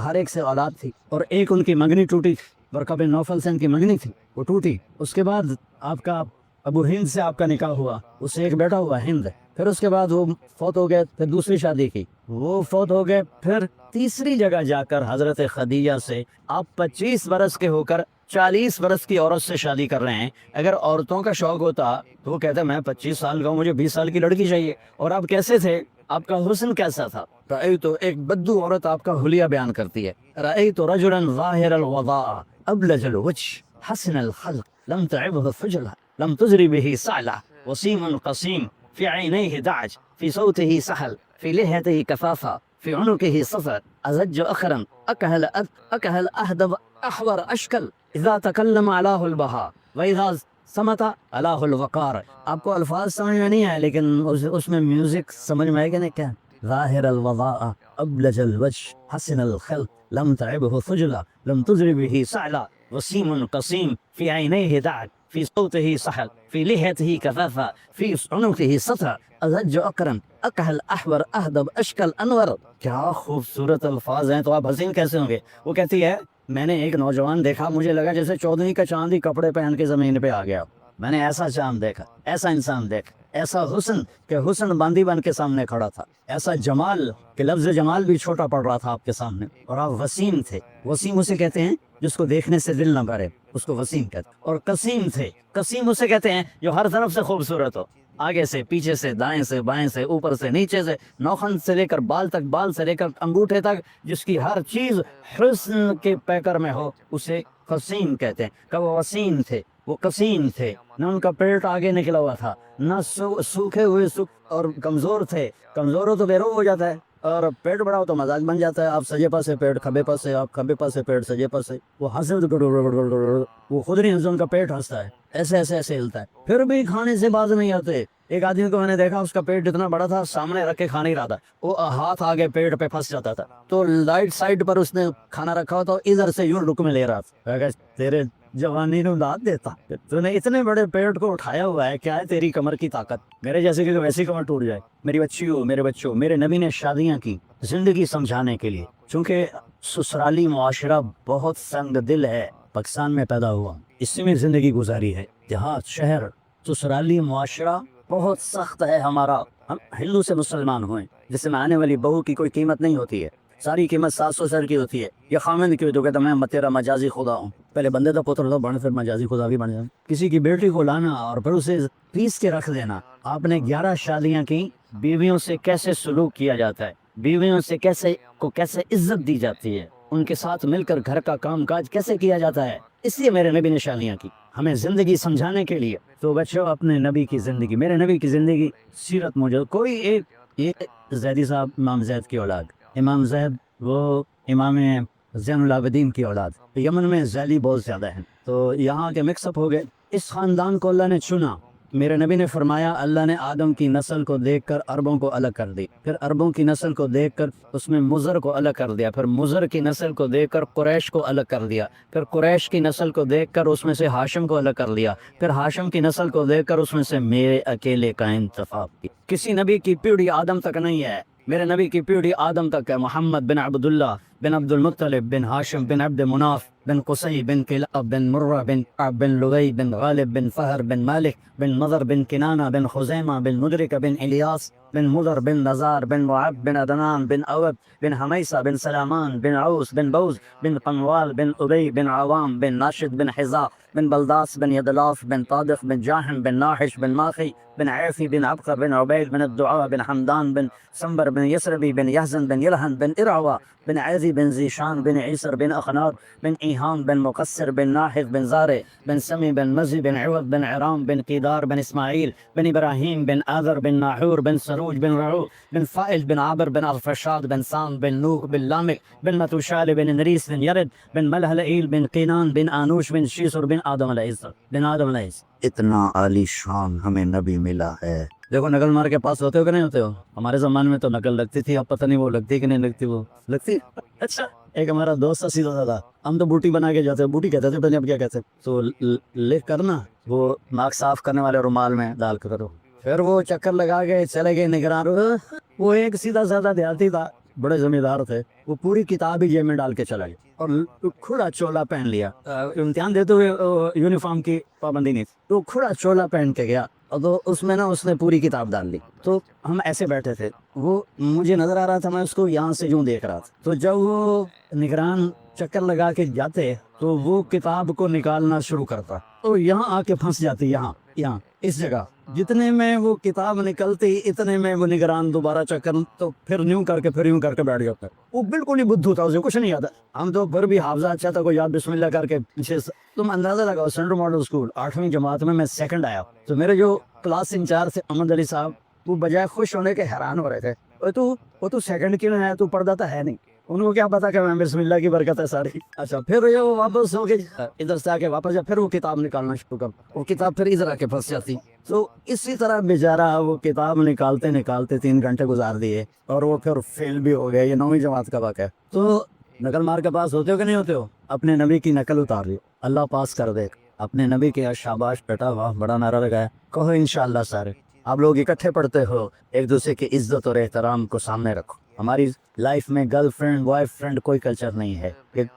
ہر ایک سے اولاد تھی، اور ایک ان کی منگنی ٹوٹی تھی، ورقہ بن نوفل سے ان کی منگنی تھی، وہ ٹوٹی. اس کے بعد آپ کا ابو ہند سے آپ کا نکاح ہوا، اس سے ایک بیٹا ہوا ہند. پھر اس کے بعد وہ فوت ہو گئے، پھر دوسری شادی کی، وہ فوت ہو گئے. پھر تیسری جگہ جا کر حضرت خدیجہ سے آپ 25 برس کے ہو کر 40 برس کی عورت سے شادی کر رہے ہیں. اگر عورتوں کا شوق ہوتا تو وہ کہتے میں 25 سال کا ہوں، مجھے 20 سال کی لڑکی چاہیے. اور آپ کیسے تھے؟ آپ کا حسن کیسا تھا؟ رأیت، ایک بدو عورت آپ کا حلیہ بیان کرتی ہے، رأیت رجلا ظاہر الوضاء ابلج الوجه حسن الخلق لم تعبه فجلة لم تزر به صعلة وسيم قصيم في عينيه دعج في صوته سحل في لحيته كفافة في عنقه صفر أزج أخرا أكهل أهدب أحور أشكل إذا تكلم علاه البهاء وإذا سمت علاه الوقار. آپ کو الفاظ سمجھ میں نہیں آئے لیکن اس میں میوزک سمجھ میں آئے گا. نہیں کیا؟ ظاہر الوضاء ابلج الوجه حسن الخلق لم تعبه فجلة لم تزر به صعلة وسيم قصيم في عينيه دعج في صوته سحل في لحيته كفافة في عنقه سطر أزج أكرم أكهل أحور أهدب أشكل أنور. کیا خوبصورت الفاظ ہیں. تو آپ حسین کیسے ہوں گے؟ وہ کہتی ہے میں نے ایک نوجوان دیکھا، مجھے لگا جیسے 14ویں کا چاند ہی کپڑے پہن کے زمین پہ آ گیا. میں نے ایسا چاند دیکھا، ایسا انسان دیکھا، ایسا حسن کہ حسن باندھی بن کے سامنے کھڑا تھا، ایسا جمال کہ لفظ جمال بھی چھوٹا پڑ رہا تھا آپ کے سامنے. اور آپ وسیم تھے. وسیم اسے کہتے ہیں جس کو دیکھنے سے دل نہ بھرے، اس کو وسیم کہتے ہیں. اور قسیم تھے. قسیم اسے کہتے ہیں جو ہر طرف سے خوبصورت ہو، آگے سے پیچھے سے دائیں سے بائیں سے اوپر سے نیچے سے، نوخن سے لے کر بال تک، بال سے لے کر انگوٹھے تک، جس کی ہر چیز حسن کے پیکر میں ہو، اسے قسیم کہتے ہیں. کہ وہ وسیم تھے، وہ قسیم تھے. نہ ان کا پیٹ آگے نکلا ہوا تھا، نہ سوکھے ہوئے اور کمزور تھے. کمزور ہو تو بے روح ہو جاتا ہے، اور پیٹ بڑا ہو تو مزاج بن جاتا ہے. آپ سجے پاسے پیٹ کھبے پاسے، آپ کھبے پاسے پیٹ سجے پاسے. وہ ہنسے وہ خود نہیں ہنسے، ان کا پیٹ ہنستا ہے، ایسے ایسے ایسے ہلتا ہے. پھر بھی کھانے سے باز نہیں آتے. ایک آدمی کو میں نے دیکھا، اس کا پیٹ اتنا بڑا تھا، سامنے رکھ کے کھا نہیں رہا تھا، وہ ہاتھ آگے پیٹ پہ پھنس جاتا تھا تو لائٹ سائڈ پر اس نے کھانا رکھا ہوا تھا، ادھر سے یوں رک میں لے رہا تھا. تیرے جوانی نو داد دیتا، تو نے اتنے بڑے پیٹ کو اٹھایا ہوا ہے، کیا ہے تیری کمر کی طاقت؟ میرے جیسے کہ ویسی کمر ٹوٹ جائے. میری بچیوں، میرے بچوں، میرے نبی نے شادیاں کی زندگی سمجھانے کے لیے، چونکہ سسرالی معاشرہ بہت سنگ دل ہے. پاکستان میں پیدا ہوا، اسی میں زندگی گزاری ہے. دیہات، شہر، سسرالی معاشرہ بہت سخت ہے ہمارا. ہم ہندو سے مسلمان ہوئے، جس میں آنے والی بہو کی کوئی قیمت نہیں ہوتی ہے، ساری قیمت 700 سر کی ہوتی ہے. یہ خامند کی تو کہتا میں تیرا مجازی خدا ہوں. پہلے بندے کا پتر تھا، بڑھ پھر مجازی خدا بھی بن جائے. کسی کی بیٹی کو لانا اور پھر اسے پیس کے رکھ دینا. آپ نے 11 شادیاں کی. بیویوں سے کیسے سلوک کیا جاتا ہے، بیویوں سے کیسے عزت دی جاتی ہے، ان کے ساتھ مل کر گھر کا کام کاج کیسے کیا جاتا ہے، اس لیے میرے نبی نے شادیاں کی، ہمیں زندگی سمجھانے کے لیے. تو بچوں اپنے نبی کی زندگی، میرے نبی کی زندگی، سیرت موجود. کوئی ایک زیدی صاحب امام زید کی اولاد، امام زید وہ امام زین العابدین کی اولاد. یمن میں زیدی بہت زیادہ ہیں، تو یہاں کے مکس اپ ہو گئے. اس خاندان کو اللہ نے چنا میرے نبی نے فرمایا اللہ نے آدم کی نسل کو دیکھ کر عربوں کو الگ کر دی، پھر عربوں کی نسل کو دیکھ کر اس میں مضر کو الگ کر دیا، پھر مضر کی نسل کو دیکھ کر قریش کو الگ کر دیا، پھر قریش کی نسل کو دیکھ کر اس میں سے ہاشم کو الگ کر دیا، پھر ہاشم کی نسل کو دیکھ کر اس میں سے میرے اکیلے کا انتخاب کیا۔ کسی نبی کی پیڑھی آدم تک نہیں ہے، میرے نبی کی پیڑھی آدم تک ہے۔ محمد بن عبداللہ بن عبد المطلب بن ہاشم بن عبد مناف بن قصی بن کلاب بن مرہ بن کعب بن لغی بن غالب بن فہر بن مالک بن نضر بن کنانہ بن خزیمہ بن مدرک بن الیاس بن مضر بن نزار بن معب بن عدنان بن اوب بن حمیسہ بن سلامان بن عوس بن بوز بن قنوال بن ابی بن عوام بن ناشد بن حذاء بن بلداس بن یدلاف بن طادق بن جاحم بن ناحش بن ماخی بن عیفی بن عبقر بن عبید بن الدعاء بن حمدان بن سنبر بن یسربی بن یحزن بن یلحن بن ارعوى بن عیزی بن زیشان بن عیسر بن اخنار بن ایہام بن مقصر بن ناحذ بن زارع بن سمی بن مزی بن عوض بن عرام بن قیدار بن اسماعیل بن ابراہیم بن آذر بن ناحور بن سروج بن رعو بن فائل بن عابر بن الفشاد بن سام بن نوح بن لامک بن متوشال بن نریس بن یرد بن ملہلئیل بن قینان بن آنوش بن شیسر بن آدم علیہ السلام۔ اتنا عالی شان ہمیں نبی ملا ہے۔ دیکھو نقل مار کے پاس ہوتے ہو کہ نہیں ہوتے ہو؟ ہمارے زمانے میں تو نقل لگتی تھی، اب پتہ نہیں وہ لگتی کہ نہیں لگتی، وہ لگتی۔ اچھا ایک ہمارا دوست سیدھا سا تھا، ہم تو بوٹی بنا کے جاتے، بوٹی کہتے تھے، پتہ نہیں اب کیا کہتے، تو لکھ کر نا وہ ناک صاف کرنے والے رومال میں ڈال کے کرو، پھر وہ چکر لگا کے چلے گئے نگران۔ وہ ایک سیدھا سادہ دیہاتی تھا، بڑے زمیندار تھے، وہ پوری کتاب ہی جیب میں ڈال کے چلا گیا اور کھلا چولا پہن لیا۔ امتحان دیتے ہوئے یونیفارم کی پابندی نہیں تھی، تو کھلا چولا پہن کے گیا اور تو اس میں نا اس نے پوری کتاب ڈال لی۔ تو ہم ایسے بیٹھے تھے، وہ مجھے نظر آ رہا تھا، میں اس کو یہاں سے یوں دیکھ رہا تھا۔ تو جب وہ نگران چکر لگا کے جاتے تو وہ کتاب کو نکالنا شروع کرتا، تو یہاں آ کے پھنس جاتی، یہاں اس جگہ۔ جتنے میں وہ کتاب نکلتی اتنے میں وہ نگران دوبارہ چکر، تو پھر یوں کر کے پھر یوں کر کے بیٹھ گیا۔ وہ بالکل ہی بدھو تھا، اسے کچھ نہیں آتا۔ ہم تو پھر بھی حافظہ اچھا تھا، کوئی یاد بسم اللہ کر کے پیچھے تم اندازہ لگاؤ، سینٹرل ماڈل اسکول 8ویں جماعت میں سیکنڈ آیا، تو میرے جو کلاس انچارج تھے احمد علی صاحب، وہ بجائے خوش ہونے کے حیران ہو رہے تھے، وہ تو سیکنڈ کیوں ہے، تو پردہ تو ہے نہیں۔ انہوں کو کیا پتا کہ میں بسم اللہ کی برکت ہے ساری۔ اچھا پھر یہ وہ واپس ہو کے ادھر سے آ کے واپس پھر وہ کتاب نکالنا شروع کر، وہ کتاب پھر ادھر آ کے پھنس جاتی۔ تو اسی طرح بیچارہ وہ کتاب نکالتے نکالتے 3 گھنٹے گزار دیے، اور وہ پھر فیل بھی ہو گیا۔ یہ 9ویں جماعت کا واقعہ ہے۔ تو نقل مار کے پاس ہوتے ہو کہ نہیں ہوتے ہو؟ اپنے نبی کی نقل اتار لی، اللہ پاس کر دے۔ اپنے نبی کے شاباش بیٹا، واہ بڑا نعرہ لگایا، کہو انشاءاللہ سارے آپ لوگ اکٹھے پڑھتے ہو، ایک دوسرے کی عزت اور احترام کو سامنے رکھو۔ ہماری لائف میں گرل فرینڈ بوائے فرینڈ کوئی کلچر نہیں ہے،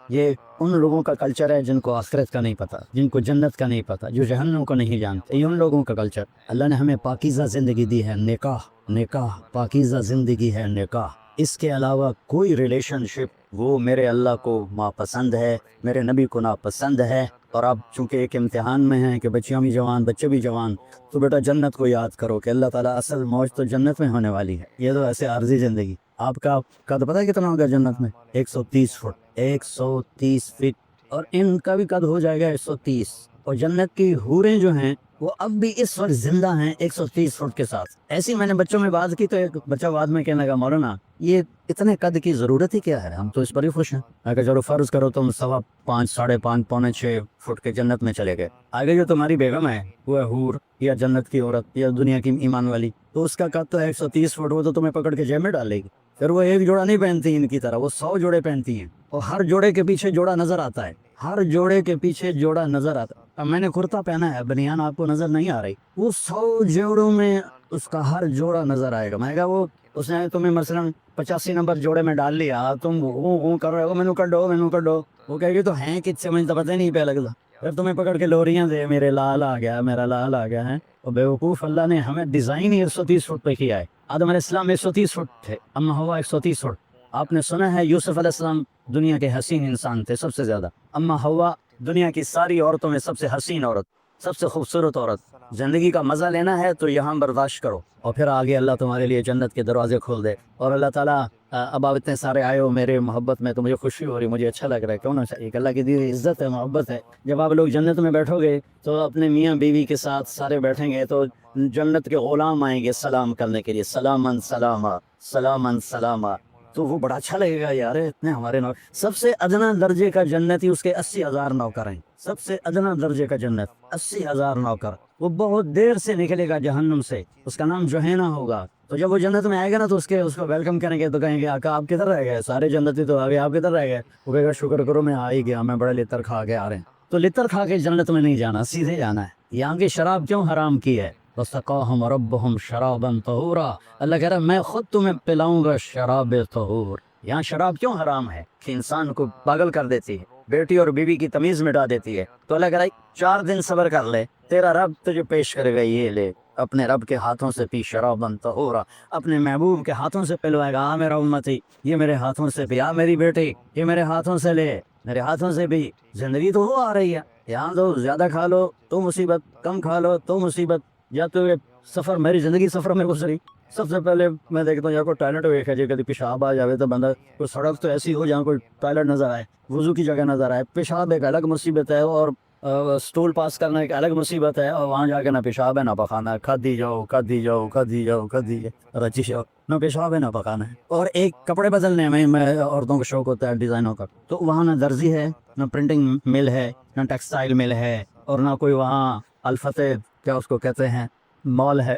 یہ ان لوگوں کا کلچر ہے جن کو آخرت کا نہیں پتا، جن کو جنت کا نہیں پتا، جو جہنم کو نہیں جانتے، یہ ان لوگوں کا کلچر۔ اللہ نے ہمیں پاکیزہ زندگی دی ہے، نکاح پاکیزہ زندگی ہے، نکاح۔ اس کے علاوہ کوئی ریلیشن شپ وہ میرے اللہ کو ناپسند ہے، میرے نبی کو ناپسند ہے۔ اور آپ چونکہ ایک امتحان میں ہیں کہ بچیاں بھی جوان بچے بھی جوان، تو بیٹا جنت کو یاد کرو کہ اللہ تعالیٰ اصل موج تو جنت میں ہونے والی ہے، یہ تو ایسے عارضی زندگی۔ آپ کا قد پتہ ہے کتنا ہوگا جنت میں؟ 130 فٹ، 130 فٹ، اور ان کا بھی قد ہو جائے گا 130۔ اور جنت کی حوریں جو ہیں وہ اب بھی اس وقت زندہ ہیں 130 فٹ کے ساتھ۔ ایسی میں نے بچوں میں بات کی تو ایک بچہ بعد میں کہنے لگا مولانا یہ اتنے قد کی ضرورت ہی کیا ہے، ہم تو اس پر ہی خوش ہیں۔ اگر چلو فرض کرو تم 5.25 ساڑھے 5 پونے 6 فٹ کے جنت میں چلے گئے، آگے جو تمہاری بیگم ہے وہ ہے حور یا جنت کی عورت یا دنیا کی ایمان والی، تو اس کا قد تو 130 فٹ، وہ تو تمہیں پکڑ کے جیب میں ڈال لے گی۔ پھر وہ ایک جوڑا نہیں پہنتی ان کی طرح، وہ 100 جوڑے پہنتی ہیں، اور ہر جوڑے کے پیچھے جوڑا نظر آتا ہے، ہر جوڑے کے پیچھے جوڑا نظر آتا ہے۔ اب میں نے کرتا پہنا ہے، بنیان آپ کو نظر نہیں آ رہی، وہ 100 جوڑوں میں اس کا ہر جوڑا نظر آئے گا۔ میں کہا وہ اس نے تمہیں مثلاً 85 نمبر جوڑے میں ڈال لیا، تم ہوں کر رہے ہو، مینو کڈو، وہ کہے گی تو ہیں کچھ سمجھ تو پتہ نہیں پہ لگتا، پھر تمہیں پکڑ کے لوریاں دے، میرے لال آ گیا، میرا لال آ گیا ہے۔ اور بیوقوف اللہ نے ہمیں ڈیزائن ہی 130 فٹ پہ کیا ہے۔ آدم علیہ السلام 130 فٹ تھے، اما ہوا 130 فٹ۔ آپ نے سنا ہے یوسف علیہ السلام دنیا کے حسین انسان تھے سب سے زیادہ، اما ہوا دنیا کی ساری عورتوں میں سب سے حسین عورت، سب سے خوبصورت عورت۔ زندگی کا مزہ لینا ہے تو یہاں برداشت کرو، اور پھر آگے اللہ تمہارے لیے جنت کے دروازے کھول دے۔ اور اللہ تعالیٰ اب آپ اتنے سارے آئے ہو میرے محبت میں تو مجھے خوشی ہو رہی، مجھے اچھا لگ رہا ہے، کیوں نہ چاہیے کہ اللہ کی دی ہوئی عزت ہے، محبت ہے۔ جب آپ لوگ جنت میں بیٹھو گے تو اپنے میاں بیوی کے ساتھ سارے بیٹھیں گے تو جنت کے غلام آئیں گے سلام کرنے کے لیے، سلامن سلاما، سلامن سلاما۔ تو وہ بڑا اچھا لگے گا یار اتنے ہمارے نوکر. سب سے ادنا درجے کا جنتی اس کے 80,000 نوکر ہیں. سب سے ادنا درجے کا جنت 80,000 نوکر. وہ بہت دیر سے نکلے گا جہنم سے, اس کا نام جوہینا ہوگا. تو جب وہ جنت میں آئے گا نا تو اس کو ویلکم کریں گے, تو کہیں گے آقا آپ کدھر رہ گئے, سارے جنتی تو آگے, آپ کدھر رہ گئے. وہ کہے گا شکر کرو میں آ ہی گیا, میں بڑے لطر کھا کے آ رہے ہیں. تو لطر کھا کے جنت میں نہیں جانا, سیدھے جانا ہے. یہاں کی شراب کیوں حرام کی ہے؟ وَسَقَاهُمْ رَبُّهُمْ شَرَابًا طَهُورًا, اللہ کہہ رہا ہے میں خود تمہیں پلاؤں گا شراب طہور. یہاں شراب کیوں حرام ہے؟ کہ انسان کو پاگل کر دیتی ہے, بیٹی اور بیوی کی تمیز مٹا دیتی ہے. تو اللہ کہہ رہا ہے 4 دن صبر کر لے, تیرا رب تجھے پیش کرے گا, یہ لے اپنے رب کے ہاتھوں سے پی شرابًا طہورا, اپنے محبوب کے ہاتھوں سے پلوائے گا. میرا امتی یہ میرے ہاتھوں سے پی, میری بیٹی یہ میرے ہاتھوں سے لے, میرے ہاتھوں سے بھی. زندگی تو وہ آ رہی ہے, یہاں تو زیادہ کھا لو تو مصیبت, کم کھا لو تو مصیبت. یا تو سفر, میری زندگی سفر میں گزری. سب سے پہلے میں دیکھتا ہوں یا کوئی ٹوائلٹ ویکھا جائے, کبھی پیشاب آ جاوے تو بندہ, کوئی سڑک تو ایسی ہو جہاں کوئی ٹوائلٹ نظر آئے, وضو کی جگہ نظر آئے. پیشاب ایک الگ مصیبت ہے, اور سٹول پاس کرنا ایک الگ مصیبت ہے, اور وہاں جا کے نہ پیشاب ہے نہ پخانا ہے. کھدی جاؤ کھدی جاؤ کھدی جاؤ کھدی رچی جاؤ, نہ پیشاب ہے نہ پکانا ہے. اور ایک کپڑے بدلنے میں عورتوں کو شوق ہوتا ہے ڈیزائنوں کا, تو وہاں نہ درزی ہے, نہ پرنٹنگ مل ہے, نہ ٹیکسٹائل مل ہے, اور نہ کوئی وہاں الفتح کیا اس کو کہتے ہیں مال ہے.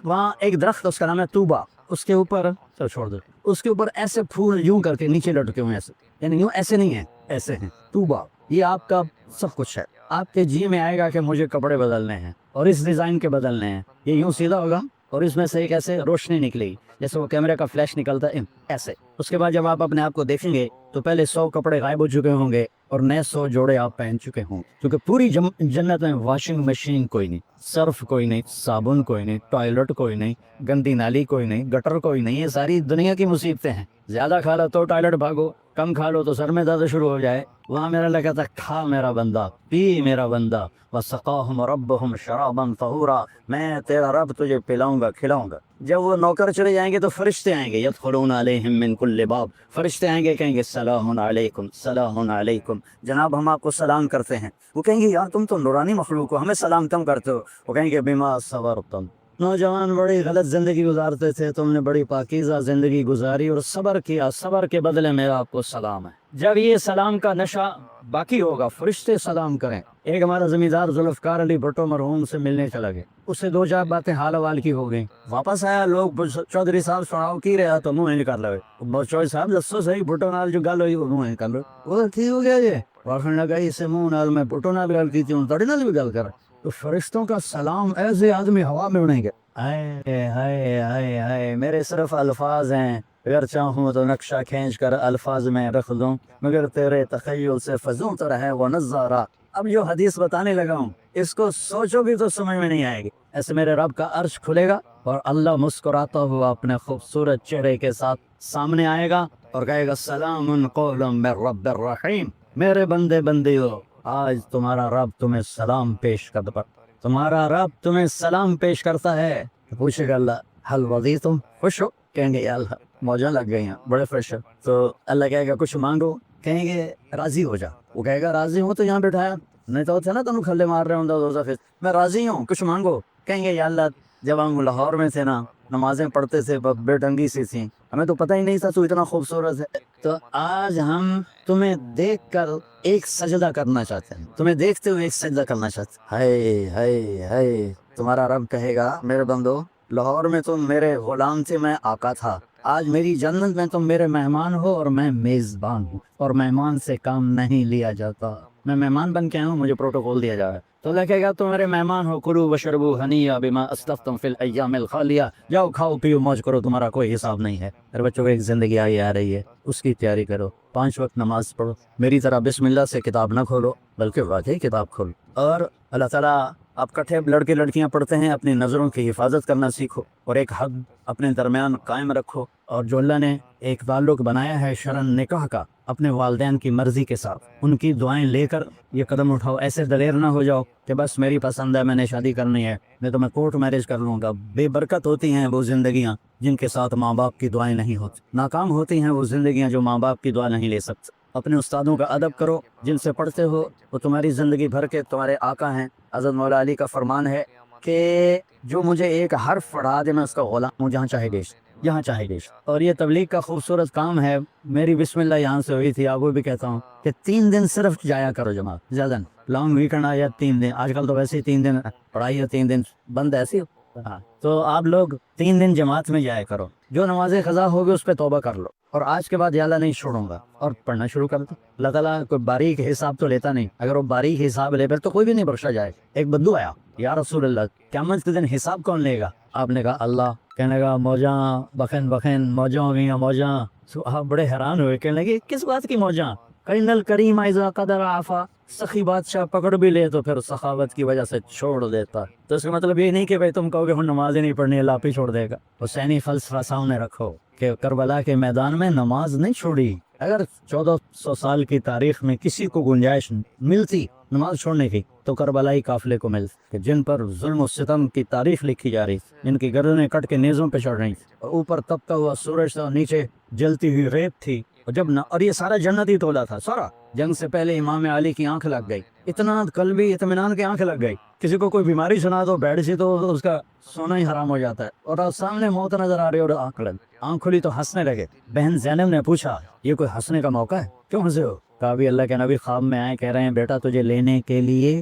وہاں ایک درخت اس کا نام ہے توبہ, اس کے اوپر چل چھوڑ دو, اس کے اوپر ایسے پھول یوں کر کے نیچے لٹکے ہوئے ایسے, یعنی یوں ایسے نہیں ہیں, ایسے ہیں. توبہ یہ آپ کا سب کچھ ہے. آپ کے جی میں آئے گا کہ مجھے کپڑے بدلنے ہیں اور اس ڈیزائن کے بدلنے ہیں, یہ یوں سیدھا ہوگا اور اس میں سے ایک ایسے روشنی نکلے گی جیسے وہ کیمرے کا فلیش نکلتا ہے ایسے. اس کے بعد جب آپ اپنے آپ کو دیکھیں گے تو پہلے 100 کپڑے غائب ہو چکے ہوں گے اور نئے 100 جوڑے آپ پہن چکے ہوں, کیونکہ پوری جنت میں واشنگ مشین کوئی نہیں, صرف کوئی نہیں, صابن کوئی نہیں, ٹوائلٹ کوئی نہیں, گندی نالی کوئی نہیں, گٹر کوئی نہیں. یہ ساری دنیا کی مصیبتیں ہیں. زیادہ کھا لو تو ٹوائلٹ بھاگو, کم کھا لو تو سر میں درد شروع ہو جائے. وہاں میرا لگا تھا کھا میرا بندہ, پی میرا بندہ. وَسَقَاهُمْ رَبُّهُمْ شَرَابًا طَهُورًا, میں تیرا رب تجھے پلاؤں گا کھلاؤں گا. جب وہ نوکر چلے جائیں گے تو فرشتے آئیں گے, يَدْخُلُونَ عَلَيْهِمْ مِنْ كُلِّ بَابٍ, فرشتے آئیں گے کہیں گے سلام علیکم سلام علیکم, جناب ہم آپ کو سلام کرتے ہیں. وہ کہیں گے یار تم تو نورانی مخلوق ہو, ہمیں سلام کم کرتے ہو. وہ کہیں گے بما صبرتم, نوجوان بڑی غلط زندگی گزارتے تھے, تم نے بڑی پاکیزہ زندگی گزاری اور صبر کیا, صبر کے بدلے میرا آپ کو سلام ہے. جب یہ سلام کا نشہ باقی ہوگا فرشتے سلام کریں. ایک ہمارا زمیندار ذوالفقار علی بھٹو مرحوم سے ملنے چلا گیا, اس سے 2-4 باتیں حال حوال کی ہو گئی. واپس آیا, لوگ چودھری صاحب سناؤ کی رہا تو منہ کر لو, چودھری صاحب دسو صحیح بھٹو نال جو گل ہوئی وہ منہ کر لو. وہ ٹھیک ہو گیا جی, واخر لگا اس سے منہ نال میں بھٹو نال گل کی تھی, ہوں تڑی نال بھی گل کر. تو فرشتوں کا سلام ایسے آدمی ہوا میں اڑیں گے. ہائے ہائے ہائے ہائے, میرے صرف الفاظ ہیں, اگر چاہوں تو نقشہ کھینچ کر الفاظ میں رکھ دوں, مگر تیرے تخیل سے فضوں تو رہے وہ نظارہ. اب جو حدیث بتانے لگا ہوں اس کو سوچو بھی تو سمجھ میں نہیں آئے گی. ایسے میرے رب کا عرش کھلے گا اور اللہ مسکراتا ہوا اپنے خوبصورت چہرے کے ساتھ سامنے آئے گا اور کہے گا سلام قولا من رب الرحیم. میرے بندے بندیو, آج تمہارا رب تمہیں سلام پیش کرتا, تمہارا رب تمہیں سلام پیش کرتا ہے. پوچھے گا اللہ حل رضیتم, خوش ہو؟ کہیں گے یا اللہ موجیں لگ گئی ہیں, بڑے خوش ہیں. تو اللہ کہے گا کچھ مانگو, کہیں گے راضی ہو جا. وہ کہے گا راضی ہوں تو یہاں بٹھایا, نہیں تو تھے نا تم کھلے مار رہے ہوں, میں راضی ہوں کچھ مانگو. کہیں گے یا اللہ جب ہم لاہور میں تھے نا نمازیں پڑھتے تھے بے ڈنگی سی تھیں, ہمیں تو پتہ ہی نہیں تھا تو اتنا خوبصورت ہے, تو آج ہم تمہیں دیکھ کر ایک سجدہ کرنا چاہتے ہیں, تمہیں دیکھتے ہوئے ایک سجدہ کرنا چاہتے ہیں. ہائے ہائے ہائے, تمہارا رب کہے گا میرے بندو لاہور میں تم میرے غلام تھے, میں آقا تھا, آج میری جنت میں تم میرے مہمان ہو اور میں میزبان ہوں, اور مہمان سے کام نہیں لیا جاتا. میں مہمان بن کے آیا ہوں, مجھے پروٹوکول دیا جا رہا ہے. تو اللہ کہے گا تم میرے مہمان ہو, کلوا واشربوا ہنیئا بما اسلفتم فی الایام الخالیہ, جاؤ کھاؤ پیو موج کرو, تمہارا کوئی حساب نہیں ہے. میرے بچوں کو ایک زندگی آئی آ رہی ہے, اس کی تیاری کرو, 5 وقت نماز پڑھو, میری طرح بسم اللہ سے کتاب نہ کھولو بلکہ واقعی کتاب کھولو. اور اللہ تعالیٰ آپ کٹھے لڑکے لڑکیاں پڑھتے ہیں, اپنی نظروں کی حفاظت کرنا سیکھو اور ایک حد اپنے درمیان قائم رکھو. اور جو اللہ نے ایک تعلق بنایا ہے شرن نکاح کا اپنے والدین کی مرضی کے ساتھ, ان کی دعائیں لے کر یہ قدم اٹھاؤ. ایسے دلیر نہ ہو جاؤ کہ بس میری پسند ہے, میں نے شادی کرنی ہے, نہیں تو میں کورٹ میرج کر لوں گا. بے برکت ہوتی ہیں وہ زندگیاں جن کے ساتھ ماں باپ کی دعائیں نہیں ہوتی, ناکام ہوتی ہیں وہ زندگیاں جو ماں باپ کی دعا نہیں لے سکتے. اپنے استادوں کا ادب کرو, جن سے پڑھتے ہو وہ تمہاری زندگی بھر کے تمہارے آقا ہیں. حضرت مولا علی کا فرمان ہے کہ جو مجھے ایک حرف پڑھا دے میں اس کا غلام ہوں جہاں چاہے بیچ. جہاں چاہے گی. اور یہ تبلیغ کا خوبصورت کام ہے. میری بسم اللہ یہاں سے ہوئی تھی. آپ کو بھی کہتا ہوں کہ 3 دن صرف جایا کرو جماعت, زیادہ نہیں. لانگ ویکنڈ آیا 3 دن, آج کل تو ویسے ہی 3 دن پڑھائی ہے, 3 دن بند ایسی. ہاں تو آپ لوگ 3 دن جماعت میں جایا کرو. جو نمازیں قضا ہوگی اس پہ توبہ کر لو, اور آج کے بعد یا اللہ نہیں چھوڑوں گا, اور پڑھنا شروع کر دو. اللہ تعالیٰ کوئی باریک حساب تو لیتا نہیں. اگر وہ باریک حساب لے پھر تو کوئی بھی نہیں بخشا جائے. ایک بدو آیا, یا رسول اللہ قیامت کے دن حساب کون لے گا؟ آپ نے کہا اللہ. کہنے لگا موجاں بخن بخن موجاں ہو گئی موجاں. آپ بڑے حیران ہوئے, کہنے لگے کس بات کی موجاں؟ کہیں الکریم ایزا قدر آفا, سخی بادشاہ پکڑ بھی لے تو پھر سخاوت کی وجہ سے چھوڑ دیتا. تو اس کا مطلب یہ نہیں کہ بھائی تم کہو گے ہم نماز ہی نہیں پڑھنی, اللہ پہ چھوڑ دے گا. حسینی فلسفہ سامنے رکھو کہ کربلا کے میدان میں نماز نہیں چھوڑی. اگر 1400 سال کی تاریخ میں کسی کو گنجائش ملتی نماز چھوڑنے کی تو کربلائی قافلے کو ملتی, کہ جن پر ظلم و ستم کی تاریخ لکھی جا رہی, جن کی گردنیں کٹ کے نیزوں پہ چڑھ رہی, اور اوپر تپتا ہوا سورج تھا, نیچے جلتی ہوئی ریت تھی. اور یہ سارا جنتی تولا تھا سارا. جنگ سے پہلے امام علی کی آنکھ لگ گئی, اتنا قلبی اطمینان کی آنکھ لگ گئی. کسی کو کوئی بیماری سنا دو بیڈ سی تو اس کا سونا ہی حرام ہو جاتا ہے, اور سامنے موت نظر آ رہی اور آنکھ کھلی تو ہنسنے لگے. بہن زینب نے پوچھا یہ کوئی ہنسنے کا موقع ہے, کیوں ہنسے ہو؟ کہا بھی اللہ کے نبی خواب میں آئے, کہہ رہے ہیں بیٹا تجھے لینے کے لیے